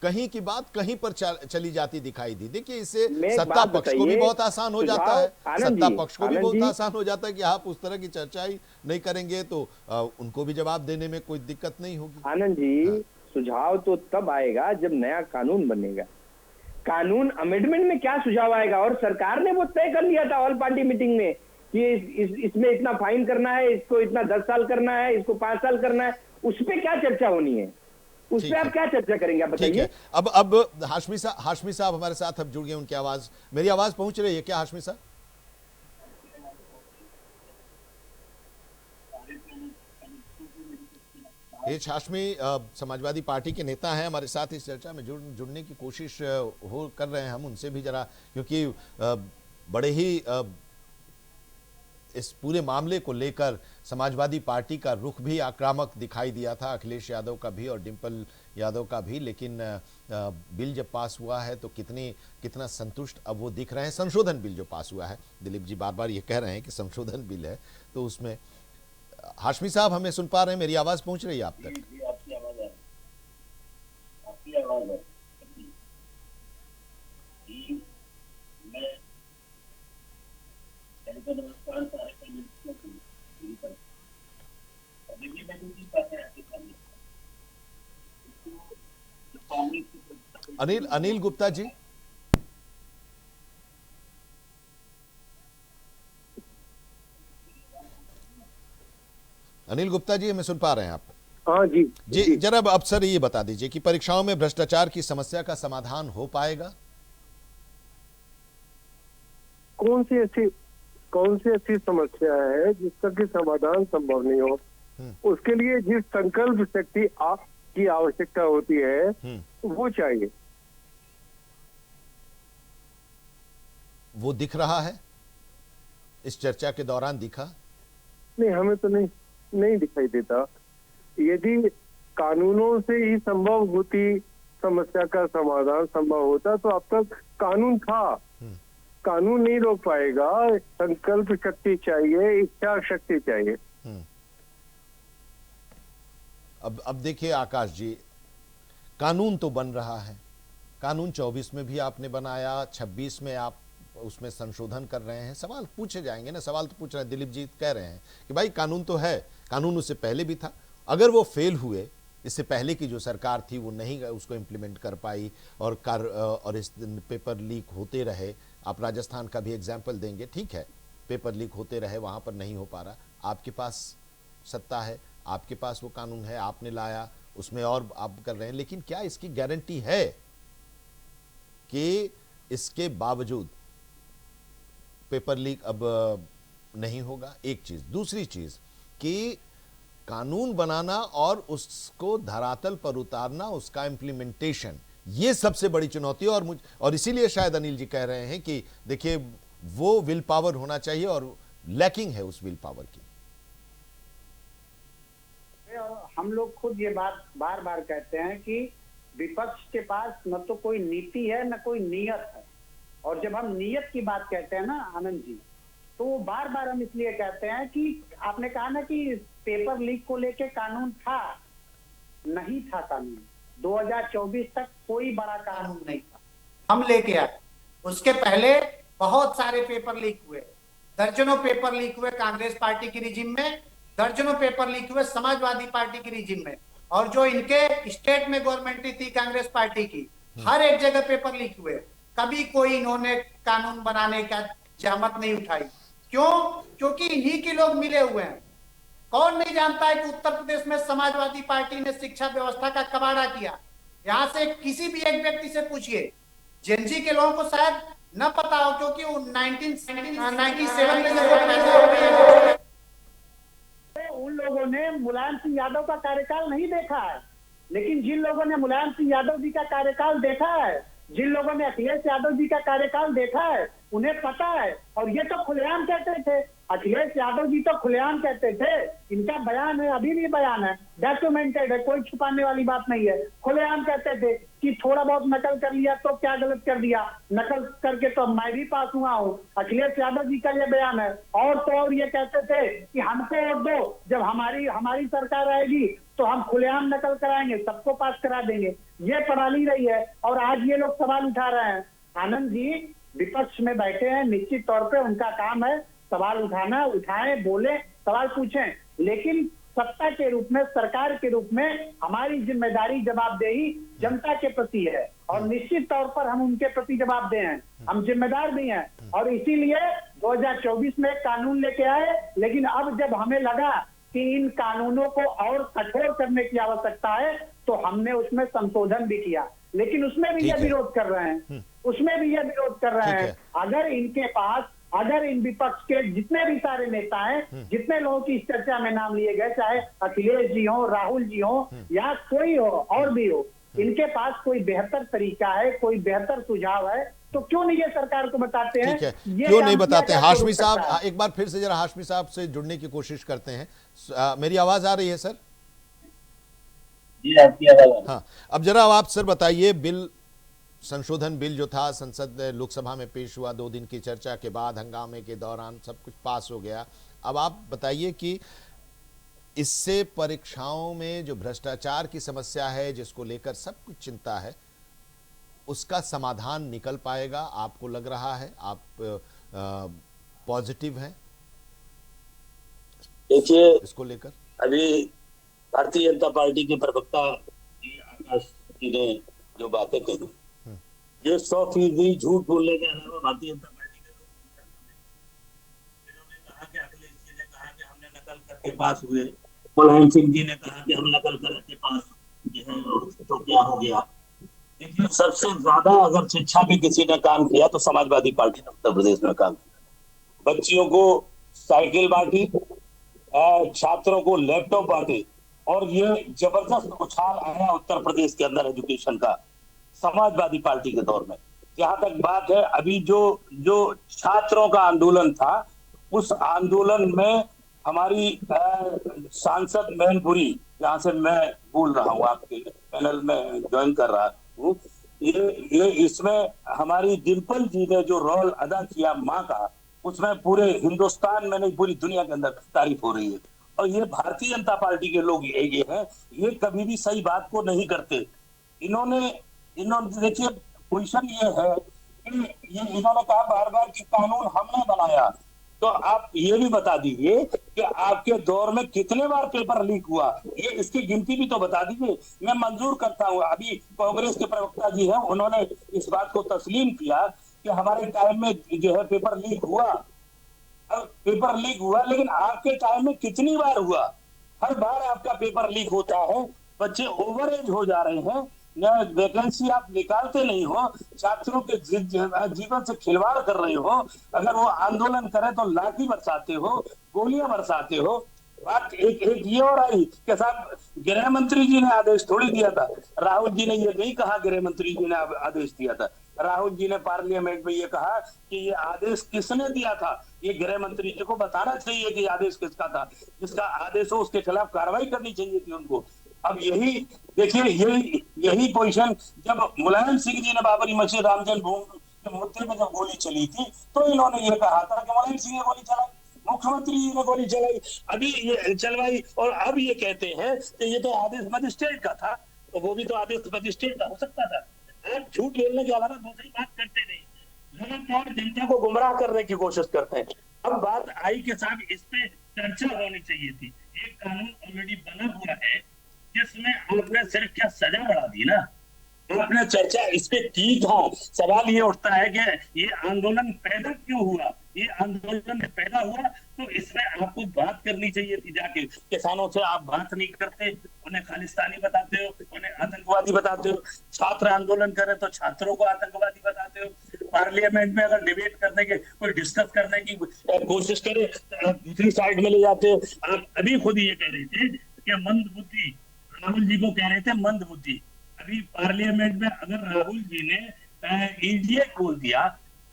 Speaker 1: कहीं की बात कहीं पर चली जाती दिखाई दी। देखिए इससे सत्ता पक्ष को भी बहुत आसान हो जाता है, सत्ता पक्ष को भी बहुत आसान हो जाता है कि आप उस तरह की चर्चा ही नहीं करेंगे तो उनको भी जवाब देने में कोई दिक्कत नहीं होगी।
Speaker 6: आनंद जी, सुझाव तो तब आएगा जब नया कानून बनेगा। कानून अमेंडमेंट में क्या सुझाव आएगा? और सरकार ने वो तय कर लिया था ऑल पार्टी मीटिंग में कि इसमें इतना फाइन करना है, इसको इतना 10 साल करना है, इसको 5 साल करना है। उस पर क्या चर्चा होनी है? उस पर आप क्या चर्चा करेंगे? आप बताइए।
Speaker 1: अब हाशमी साहब हमारे साथ अब जुड़ गए, उनकी आवाज, मेरी आवाज पहुंच रही है क्या हाशमी साहब? एच हाशमी समाजवादी पार्टी के नेता हैं, हमारे साथ इस चर्चा में जुड़ने की कोशिश कर रहे हैं हम उनसे भी जरा, क्योंकि बड़े ही इस पूरे मामले को लेकर समाजवादी पार्टी का रुख भी आक्रामक दिखाई दिया था, अखिलेश यादव का भी और डिंपल यादव का भी। लेकिन बिल जब पास हुआ है तो कितना संतुष्ट अब वो दिख रहे हैं। संशोधन बिल जो पास हुआ है, दिलीप जी बार बार ये कह रहे हैं कि संशोधन बिल है, तो उसमें हाशमी साहब हमें सुन पा रहे हैं? मेरी आवाज पहुंच रही है आप तक?
Speaker 8: आपकी आवाज है, आपकी आवाज है। नमस्कार
Speaker 1: अनिल गुप्ता जी, अनिल गुप्ता जी हमें सुन पा रहे हैं आप?
Speaker 6: हाँ जी
Speaker 1: जी जरा अब सर ये बता दीजिए कि परीक्षाओं में भ्रष्टाचार की समस्या का समाधान हो पाएगा?
Speaker 9: कौन सी ऐसी समस्या है जिसका कि समाधान संभव नहीं हो? उसके लिए जिस संकल्प शक्ति की आवश्यकता होती है वो चाहिए।
Speaker 1: वो दिख रहा है इस चर्चा के दौरान? दिखा
Speaker 9: नहीं, हमें तो नहीं दिखाई देता। यदि कानूनों से ही संभव होती समस्या का समाधान संभव होता तो अब तक कानून था। कानून नहीं रोक पाएगा, संकल्प शक्ति चाहिए, इच्छा शक्ति चाहिए।
Speaker 1: अब देखिए आकाश जी, कानून तो बन रहा है, कानून 24 में भी आपने बनाया, 26 में आप उसमें संशोधन कर रहे हैं। सवाल पूछे जाएंगे ना, सवाल तो पूछ रहे हैं, दिलीप जी कह रहे हैं कि भाई कानून तो है, कानून उससे पहले भी था, अगर वो फेल हुए, इससे पहले की जो सरकार थी वो नहीं उसको इम्प्लीमेंट कर पाई और इस पेपर लीक होते रहे। आप राजस्थान का भी एग्जाम्पल देंगे, ठीक है, पेपर लीक होते रहे, वहां पर नहीं हो पा रहा, आपके पास सत्ता है, आपके पास वो कानून है, आपने लाया, उसमें और आप कर रहे हैं, लेकिन क्या इसकी गारंटी है कि इसके बावजूद पेपर लीक अब नहीं होगा, एक चीज। दूसरी चीज कि कानून बनाना और उसको धरातल पर उतारना, उसका इम्प्लीमेंटेशन, ये सबसे बड़ी चुनौती है। और इसीलिए शायद अनिल जी कह रहे हैं कि देखिए वो विल पावर होना चाहिए और लैकिंग है उस विल पावर की।
Speaker 7: और हम लोग खुद ये बात बार बार कहते हैं कि विपक्ष के पास न तो कोई नीति है न कोई नियत है। और जब हम नियत की बात कहते हैं ना आनंद जी, तो बार बार हम इसलिए कहते हैं कि आपने कहा ना कि पेपर लीक को लेके कानून था, नहीं था कानून। 2024 तक कोई बड़ा कानून नहीं था, हम लेके आए। उसके पहले बहुत सारे पेपर लीक हुए, दर्जनों पेपर लीक हुए कांग्रेस पार्टी की रिजिम में, दर्जनों पेपर लीक हुए समाजवादी पार्टी की रिजिम में। और जो इनके स्टेट में गवर्नमेंट थी कांग्रेस पार्टी की, हर एक जगह पेपर लीक हुए। कभी कोई इन्होंने कानून बनाने का जहमत नहीं उठाई। क्यों? क्योंकि इन्हीं के लोग मिले हुए हैं। कौन नहीं जानता है कि उत्तर प्रदेश में समाजवादी पार्टी ने शिक्षा व्यवस्था का कबाड़ा किया। यहां से किसी भी एक व्यक्ति से पूछिए, जेनजी के लोगों को शायद न पता हो, क्योंकि 1997 में उन लोगों ने मुलायम सिंह यादव का कार्यकाल नहीं देखा है। लेकिन जिन लोगों ने मुलायम सिंह यादव जी का कार्यकाल देखा है, जिन लोगों ने अखिलेश यादव जी का कार्यकाल देखा है, उन्हें पता है। और ये तो खुलेआम कहते थे, अखिलेश यादव जी तो खुलेआम कहते थे, इनका बयान है, अभी भी बयान है, डॉक्यूमेंटेड है, कोई छुपाने वाली बात नहीं है। खुलेआम कहते थे कि थोड़ा बहुत नकल कर लिया तो क्या गलत कर दिया, नकल करके तो मैं भी पास हुआ हूँ। अखिलेश यादव जी का ये बयान है। और तो और ये कहते थे कि हमको वोट दो, जब हमारी सरकार आएगी तो हम खुलेआम नकल कराएंगे, सबको पास करा देंगे। ये प्रणाली रही है। और आज ये लोग सवाल उठा रहे हैं। आनंद जी विपक्ष में बैठे हैं, निश्चित तौर पे उनका काम है सवाल उठाना, उठाएं, बोले, सवाल पूछें। लेकिन सत्ता के रूप में, सरकार के रूप में हमारी जिम्मेदारी, जवाबदेही जनता के प्रति है। और निश्चित तौर पर हम उनके प्रति जवाबदेह हैं, हम जिम्मेदार भी हैं। और इसीलिए 2024 में कानून लेके आए। लेकिन अब जब हमें लगा कि इन कानूनों को और कठोर करने की आवश्यकता है, तो हमने उसमें संशोधन भी किया। लेकिन उसमें भी ये विरोध कर रहे हैं, उसमें भी ये विरोध कर रहे हैं। अगर इनके पास, अगर इन विपक्ष के जितने भी सारे नेता हैं, जितने लोगों की इस चर्चा में नाम लिए गए, चाहे अखिलेश जी हो, राहुल जी हो या कोई हो और भी हो, इनके पास कोई बेहतर तरीका है, कोई बेहतर सुझाव है, तो क्यों नहीं ये सरकार को बताते हैं?
Speaker 1: क्यों नहीं बताते हैं? हाशमी साहब, एक बार फिर से जरा हाशमी साहब से जुड़ने की कोशिश करते हैं। मेरी आवाज आ रही है सर? हाँ, अब जरा आप सर बताइए, बिल, संशोधन बिल जो था संसद लोकसभा में पेश हुआ, 2 दिन की चर्चा के बाद, हंगामे के दौरान सब कुछ पास हो गया। अब आप बताइए कि इससे परीक्षाओं में जो भ्रष्टाचार की समस्या है, जिसको लेकर सब कुछ चिंता है, उसका समाधान निकल पाएगा? आपको लग रहा है, आप पॉजिटिव हैं
Speaker 8: देखिए
Speaker 1: इसको लेकर?
Speaker 8: अभी भारतीय जनता पार्टी के प्रवक्ता आकाश जी ने जो बातें कही, ये 100% झूठ बोलने के अलावा भारतीय जनता पार्टी के लोग, इन्होंने कहा कि अखिलेश जी ने कहा कि हमने नकल करके पास हुए, मुलायम सिंह जी ने कहा कि हम नकल करके पास तो क्या हो गया। देखिए सबसे ज्यादा अगर शिक्षा पे किसी ने काम किया तो समाजवादी पार्टी ने उत्तर प्रदेश में काम किया। बच्चियों को साइकिल बांटी, छात्रों को लैपटॉप बांटे, और ये जबरदस्त उछाल आया उत्तर प्रदेश के अंदर एजुकेशन का समाजवादी पार्टी के दौर में। जहां तक बात है, अभी जो छात्रों का आंदोलन था, उस आंदोलन में हमारी सांसद मैनपुरी, जहां से मैं बोल रहा हूँ, आपके पैनल में ज्वाइन कर रहा हूँ, ये इसमें हमारी डिम्पल जी ने जो रोल अदा किया माँ का, उसमें पूरे हिंदुस्तान में नहीं पूरी दुनिया के अंदर तारीफ हो रही है। और ये भारतीय जनता पार्टी के लोग ये हैं, ये कभी भी सही बात को नहीं करते। इन्होंने देखिए पोजीशन ये है कि इन्होंने कहा बार बार कि कानून हमने बनाया, तो आप ये भी बता दीजिए कि आपके दौर में कितने बार पेपर लीक हुआ, ये इसकी गिनती भी तो बता दीजिए। मैं मंजूर करता हूँ, अभी कांग्रेस के प्रवक्ता जी हैं, उन्होंने इस बात को तस्लीम किया कि हमारे टाइम में जो है पेपर लीक हुआ, लेकिन आपके टाइम में कितनी बार हुआ? हर बार आपका पेपर लीक होता है, बच्चे ओवर एज हो जा रहे हैं, वैकेंसी आप निकालते नहीं हो, छात्रों के जीवन से खिलवाड़ कर रहे हो। अगर वो आंदोलन करे तो लाठी बरसाते हो, गोलियां बरसाते हो। बात एक ये और आई कि साहब गृह मंत्री जी ने आदेश थोड़ी दिया था। राहुल जी ने ये नहीं कहा गृह मंत्री जी ने आदेश दिया था। राहुल जी ने पार्लियामेंट में ये कहा कि ये आदेश किसने दिया था, ये गृह मंत्री जी को बताना चाहिए कि आदेश किसका था। जिसका आदेश हो उसके खिलाफ कार्रवाई करनी चाहिए थी उनको। अब यही देखिए, यही पोजीशन जब मुलायम सिंह जी ने बाबरी मस्जिद राम जन्मभूमि के मुद्दे में जब गोली चली थी तो इन्होंने ये कहा था कि मुलायम सिंह ने गोली चलाई, मुख्यमंत्री जी ने गोली चलाई, अभी ये चलवाई, और अब ये कहते हैं कि ये तो आदेश मजिस्ट्रेट का था। तो वो भी तो आदेश मजिस्ट्रेट का हो सकता था। आप झूठ बोलने के अलावा दूसरी बात करते नहीं, लगातार जनता को गुमराह करने की कोशिश करते हैं। अब बात आई कि साहब इस पे चर्चा होनी चाहिए थी। एक कानून ऑलरेडी बना हुआ है जिसमें आपने सिर्फ क्या सजा बढ़ा दी ना, आपने चर्चा इस पे की था। सवाल ये उठता है कि ये आंदोलन पैदा क्यों हुआ, ये आंदोलन पैदा हुआ तो इसमें आपको बात करनी चाहिए थी। जाके किसानों से आप बात नहीं करते, उन्हें खालिस्तानी बताते हो, उन्हें आतंकवादी बताते हो। छात्र आंदोलन करे तो छात्रों को आतंकवादी बताते हो। पार्लियामेंट में अगर डिबेट करने के, कोई डिस्कस करने की कोशिश करे तो आप दूसरी साइड में ले जाते हो। आप अभी खुद ये कह रहे थे कि मंद बुद्धि, राहुल जी को कह रहे थे मंद बुद्धि। अभी पार्लियामेंट में अगर राहुल जी ने इडियट बोल दिया,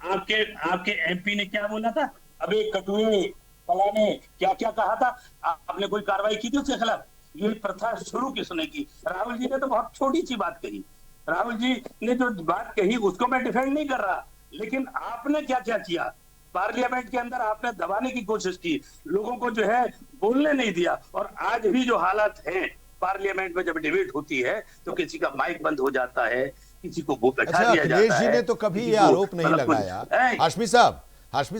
Speaker 8: आपके एमपी ने क्या बोला था, अबे कटुए फलाने क्या क्या कहा था, आपने कोई कार्रवाई की थी उसके खिलाफ? ये प्रथा शुरू किसने की? राहुल जी ने तो बहुत छोटी सी बात कही। राहुल जी ने जो बात कही उसको मैं डिफेंड नहीं कर रहा, लेकिन आपने क्या क्या किया पार्लियामेंट के अंदर? आपने दबाने की कोशिश की, लोगों को जो है बोलने नहीं दिया। और आज भी जो हालत है पार्लियामेंट में जब डिबेट होती है तो किसी का माइक बंद हो जाता है, किसी को वो बैठा दिया जाता है।
Speaker 1: अखिलेश जी ने तो कभी ये आरोप नहीं लगाया, हाशमी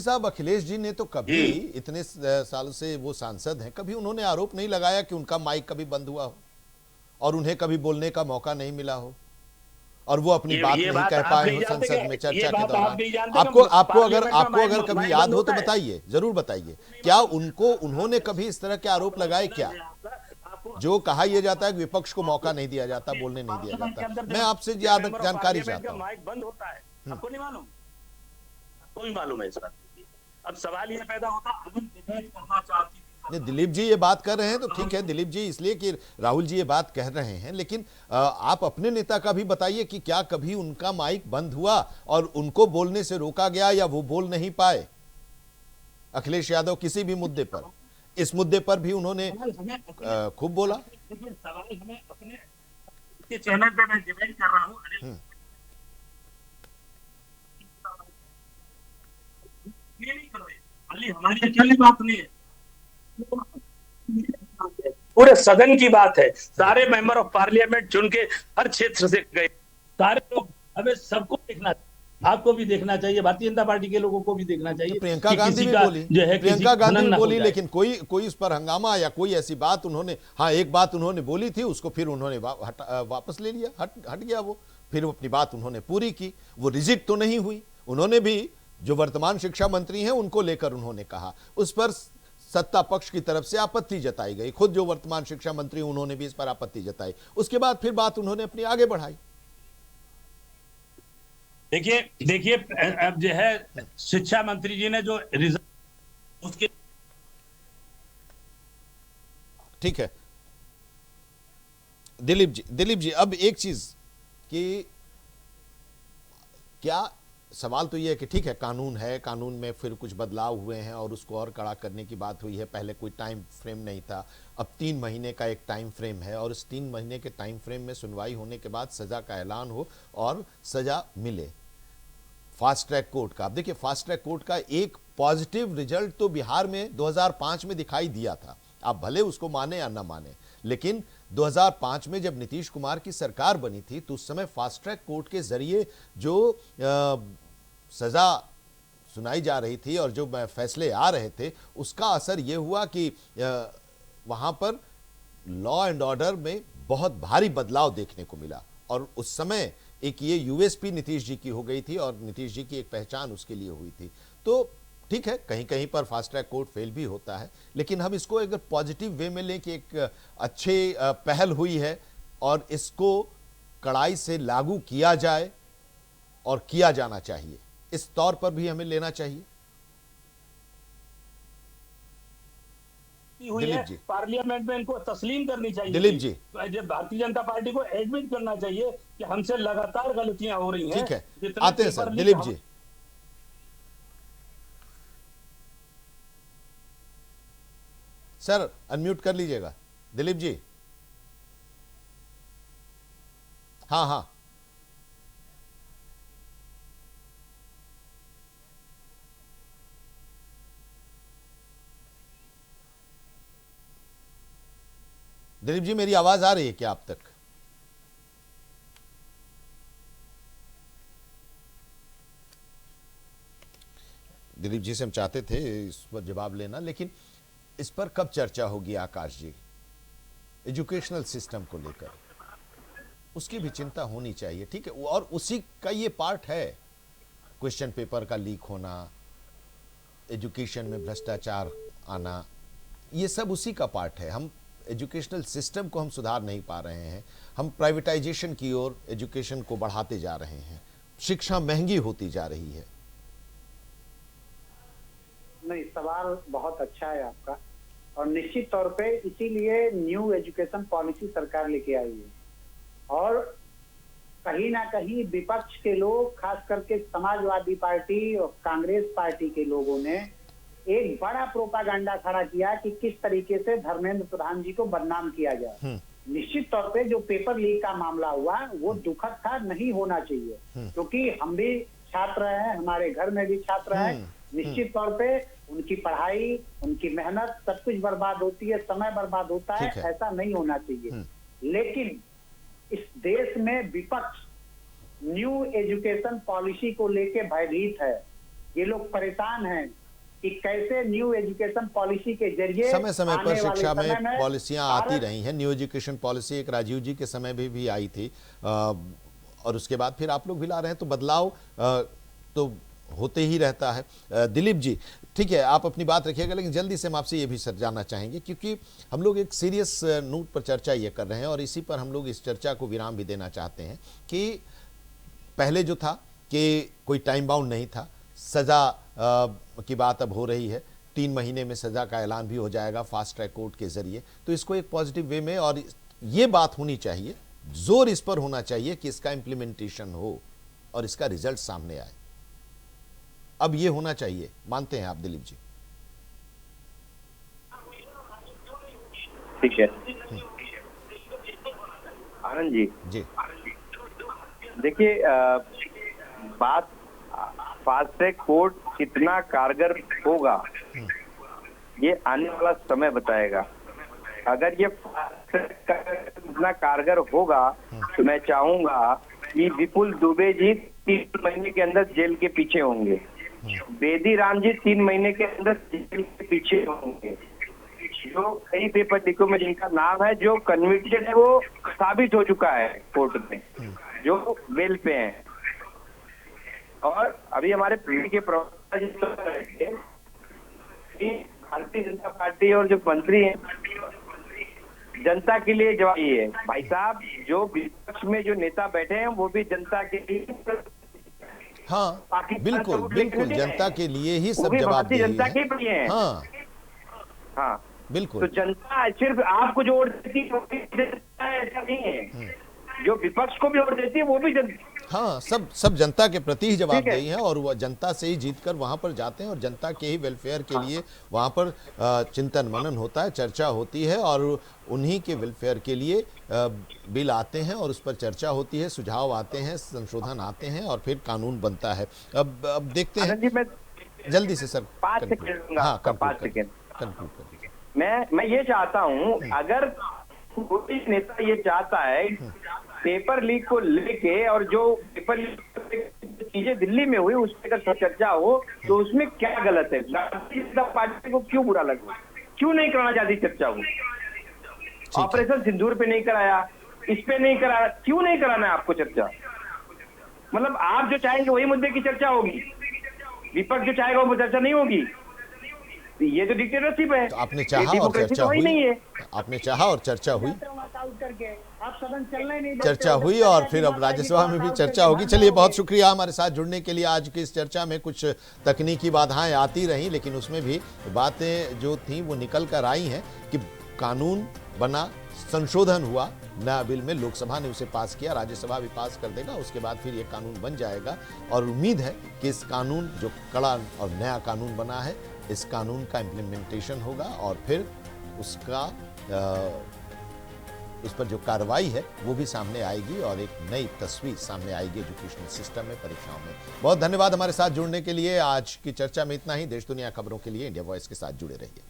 Speaker 1: साहब अखिलेश जी ने तो कभी, इतने सालों से वो सांसद हैं, कभी उन्होंने आरोप नहीं लगाया कि उनका माइक कभी बंद हुआ हो और उन्हें कभी बोलने का मौका नहीं मिला हो और वो अपनी बात नहीं कह पाए हो संसद में चर्चा के दौरान। आपको अगर कभी याद हो तो बताइए, जरूर बताइए, क्या उन्होंने कभी इस तरह के आरोप लगाए क्या? जो कहा यह जाता है कि विपक्ष को मौका नहीं दिया जाता, बोलने नहीं दिया जाता। मैं आपसे जानकारी चाहता हूं।
Speaker 8: माइक बंद होता है, आपको नहीं मालूम? आपको भी मालूम है इस बात? अब सवाल ये पैदा होता, अगर डिबेट करना चाहती थी,
Speaker 1: दिलीप जी ये बात कर रहे हैं तो ठीक है, दिलीप जी इसलिए कि राहुल जी ये बात कह रहे हैं, लेकिन आप अपने नेता का भी बताइए कि क्या कभी उनका माइक बंद हुआ और उनको बोलने से रोका गया या वो बोल नहीं पाए? अखिलेश यादव किसी भी मुद्दे पर, इस मुद्दे पर भी उन्होंने खूब बोला।
Speaker 8: सवाल हमें अपने चैनल पे मैं डिबेट कर रहा हूँ, नहीं करो, हमारी अकेली बात नहीं है, पूरे सदन की बात है। सारे मेंबर ऑफ पार्लियामेंट चुन के हर क्षेत्र से गए, सारे लोग, हमें सबको देखना, आपको भी देखना चाहिए, भारतीय जनता पार्टी के लोगों को भी देखना चाहिए।
Speaker 1: प्रियंका गांधी भी बोली, प्रियंका गांधी भी बोली, लेकिन कोई उस पर हंगामा या कोई ऐसी बात उन्होंने, हाँ एक बात उन्होंने बोली थी, उसको फिर उन्होंने वापस ले लिया, हट गया वो, फिर अपनी बात उन्होंने पूरी की। वो रिजिट तो नहीं हुई, उन्होंने भी जो वर्तमान शिक्षा मंत्री हैं उनको लेकर उन्होंने कहा, उस पर सत्ता पक्ष की तरफ से आपत्ति जताई गई, खुद जो वर्तमान शिक्षा मंत्री उन्होंने भी इस पर आपत्ति जताई, उसके बाद फिर बात उन्होंने अपनी आगे बढ़ाई।
Speaker 8: देखिए अब जो है शिक्षा मंत्री जी ने जो रिजल्ट उसके,
Speaker 1: ठीक है दिलीप जी अब एक चीज कि क्या सवाल तो ये है कि ठीक है कानून है, कानून में फिर कुछ बदलाव हुए हैं और उसको और कड़ा करने की बात हुई है, पहले कोई टाइम फ्रेम नहीं था, अब 3 महीने का एक टाइम फ्रेम है और इस 3 महीने के टाइम फ्रेम में सुनवाई होने के बाद सजा का ऐलान हो और सजा मिले फास्ट ट्रैक कोर्ट का। अब देखिए फास्ट ट्रैक कोर्ट का एक पॉजिटिव रिजल्ट तो बिहार में 2005 में दिखाई दिया था, आप भले उसको माने या ना माने, लेकिन 2005 में जब नीतीश कुमार की सरकार बनी थी तो उस समय फास्ट ट्रैक कोर्ट के जरिए जो सजा सुनाई जा रही थी और जो फैसले आ रहे थे उसका असर यह हुआ कि वहां पर लॉ एंड ऑर्डर में बहुत भारी बदलाव देखने को मिला और उस समय एक ये यूएसपी नीतीश जी की हो गई थी और नीतीश जी की एक पहचान उसके लिए हुई थी। तो ठीक है कहीं कहीं पर फास्ट ट्रैक कोर्ट फेल भी होता है, लेकिन हम इसको अगर पॉजिटिव वे में लें कि एक अच्छे पहल हुई है और इसको कड़ाई से लागू किया जाए और किया जाना चाहिए, इस तौर पर भी हमें लेना चाहिए।
Speaker 8: हुई
Speaker 1: दिलीप
Speaker 8: है,
Speaker 1: जी।
Speaker 8: पार्लियामेंट में इनको तस्लीम करनी चाहिए।
Speaker 1: दिलीप जी।
Speaker 8: भारतीय जनता पार्टी को एडमिट करना चाहिए कि हमसे लगातार गलतियां हो रही हैं।
Speaker 1: ठीक है,
Speaker 8: जितने
Speaker 1: आते हैं
Speaker 8: paper
Speaker 1: sir.
Speaker 8: Leak
Speaker 1: Dilip ji, sir unmute कर लीजिएगा। दिलीप जी, हाँ हाँ, दिलीप जी मेरी आवाज आ रही है क्या आप तक? दिलीप जी से हम चाहते थे इस पर जवाब लेना, लेकिन इस पर कब चर्चा होगी आकाश जी? एजुकेशनल सिस्टम को लेकर उसकी भी चिंता होनी चाहिए, ठीक है, और उसी का ये पार्ट है। क्वेश्चन पेपर का लीक होना, एजुकेशन में भ्रष्टाचार आना, ये सब उसी का पार्ट है। हम एजुकेशनल सिस्टम को हम सुधार नहीं पा रहे हैं, हम प्राइवेटाइजेशन की ओर एजुकेशन को बढ़ाते जा रहे हैं, शिक्षा महंगी होती जा रही है।
Speaker 7: नहीं, सवाल बहुत अच्छा है आपका, और निश्चित तौर पे इसीलिए न्यू एजुकेशन पॉलिसी सरकार लेके आई है। और कहीं ना कहीं विपक्ष के लोग, खास करके समाजवादी पार्टी और कांग्रेस पार्टी के लोगों ने एक बड़ा प्रोपागंडा खड़ा किया कि किस तरीके से धर्मेंद्र प्रधान जी को बदनाम किया जाए। निश्चित तौर पे जो पेपर लीक का मामला हुआ वो दुखद था, नहीं होना चाहिए, क्योंकि हम भी छात्र हैं, हमारे घर में भी छात्र हैं। निश्चित तौर पे उनकी पढ़ाई, उनकी मेहनत सब कुछ बर्बाद होती है, समय बर्बाद होता है, ऐसा नहीं होना चाहिए। लेकिन इस देश में विपक्ष न्यू एजुकेशन पॉलिसी को लेके भयभीत है। ये लोग परेशान हैं कि कैसे न्यू एजुकेशन पॉलिसी के जरिए
Speaker 1: समय समय पर शिक्षा में
Speaker 7: में
Speaker 1: पॉलिसियां आती रही हैं। न्यू एजुकेशन पॉलिसी एक राजीव जी के समय में भी आई थी, और उसके बाद फिर आप लोग भी ला रहे हैं, तो बदलाव तो होते ही रहता है। दिलीप जी, ठीक है, आप अपनी बात रखिएगा, लेकिन जल्दी से हम आपसे ये भी सर जानना चाहेंगे, क्योंकि हम लोग एक सीरियस नोट पर चर्चा ये कर रहे हैं और इसी पर हम लोग इस चर्चा को विराम भी देना चाहते हैं कि पहले जो था कि कोई टाइम बाउंड नहीं था, सज़ा की बात अब हो रही है, 3 महीने में सज़ा का ऐलान भी हो जाएगा फास्ट ट्रैक कोर्ट के जरिए। तो इसको एक पॉजिटिव वे में, और ये बात होनी चाहिए, जोर इस पर होना चाहिए कि इसका इम्प्लीमेंटेशन हो और इसका रिजल्ट सामने आए। अब ये होना चाहिए, मानते हैं आप दिलीप जी?
Speaker 6: ठीक है आनंद जी।
Speaker 1: जी,
Speaker 6: देखिए, बात फास्ट ट्रैक कोर्ट कितना कारगर होगा ये आने वाला समय बताएगा। अगर ये फास्ट ट्रैक कितना कारगर होगा तो मैं चाहूंगा कि विपुल दुबे जी 3 महीने के अंदर जेल के पीछे होंगे, बेदी राम जी 3 महीने के अंदर जेल के पीछे होंगे। जो कई पेपर लीकों में जिनका नाम है, जो कन्विक्टेड है, वो साबित हो चुका है कोर्ट में, जो बेल पे हैं। और अभी हमारे पार्टी के प्रवक्ता जी भारतीय जनता पार्टी और जो मंत्री हैं, जनता के लिए जवाब है भाई साहब, जो विपक्ष में जो नेता बैठे हैं वो भी जनता के लिए,
Speaker 1: हाँ बिल्कुल बिल्कुल, जनता के लिए ही सब जवाब दे
Speaker 6: जनता के लिए हैं।
Speaker 1: हाँ
Speaker 6: हाँ
Speaker 1: बिल्कुल।
Speaker 6: तो जनता सिर्फ आपको जो वोट देती है ऐसा नहीं है, जो विपक्ष को भी वोट देती है वो भी
Speaker 1: हाँ, सब जनता के प्रति ही जवाबदेही है, और वह जनता से ही जीतकर वहां पर जाते हैं और जनता के ही वेलफेयर के लिए वहां पर चिंतन मनन होता है, चर्चा होती है, और उन्हीं के वेलफेयर के लिए बिल आते हैं और उस पर चर्चा होती है, सुझाव आते हैं, संशोधन आते हैं और फिर कानून बनता है। अब देखते हैं जल्दी से सर।
Speaker 6: 5 सेकंड।
Speaker 1: हाँ,
Speaker 6: 5 सेकंड
Speaker 1: कंक्लूड कर दीजिए।
Speaker 6: मैं ये चाहता हूँ, अगर कोई नेता ये चाहता है पेपर लीक को लेके, और जो पेपर लीक चीजें दिल्ली में हुई उस पर अगर चर्चा हो तो उसमें क्या गलत है? भारतीय जनता पार्टी को क्यों बुरा लगा? क्यों नहीं कराना चाहती चर्चा? वो ऑपरेशन सिंदूर पे नहीं कराया, इस पे नहीं कराया, क्यों नहीं कराना है आपको चर्चा? मतलब आप जो चाहेंगे वही मुद्दे की चर्चा होगी, विपक्ष जो चाहेगा वो चर्चा नहीं होगी। ये तो डिक्टेटरशिप है।
Speaker 1: तो आपने चाहा और चर्चा हुई, आपने चाहा और चर्चा हुई।
Speaker 7: आउट करके। आप सदन चलने नहीं देते
Speaker 1: चर्चा
Speaker 7: हो।
Speaker 1: हुई और फिर अब राज्यसभा में भी चर्चा होगी। चलिए, बहुत शुक्रिया हमारे साथ जुड़ने के लिए। आज की इस चर्चा में कुछ तकनीकी बाधाएं आती रहीं, लेकिन उसमें भी बातें जो थी वो निकल कर आई हैं कि कानून बना, संशोधन हुआ नया बिल में, लोकसभा ने उसे पास किया, राज्यसभा भी पास कर देगा, उसके बाद फिर ये कानून बन जाएगा। और उम्मीद है कि इस कानून, जो कड़ा और नया कानून बना है, इस कानून का इम्प्लीमेंटेशन होगा और फिर उसका उस पर जो कार्रवाई है वो भी सामने आएगी और एक नई तस्वीर सामने आएगी एजुकेशनल सिस्टम में, परीक्षाओं में। बहुत धन्यवाद हमारे साथ जुड़ने के लिए। आज की चर्चा में इतना ही। देश दुनिया खबरों के लिए इंडिया वॉइस के साथ जुड़े रहिए।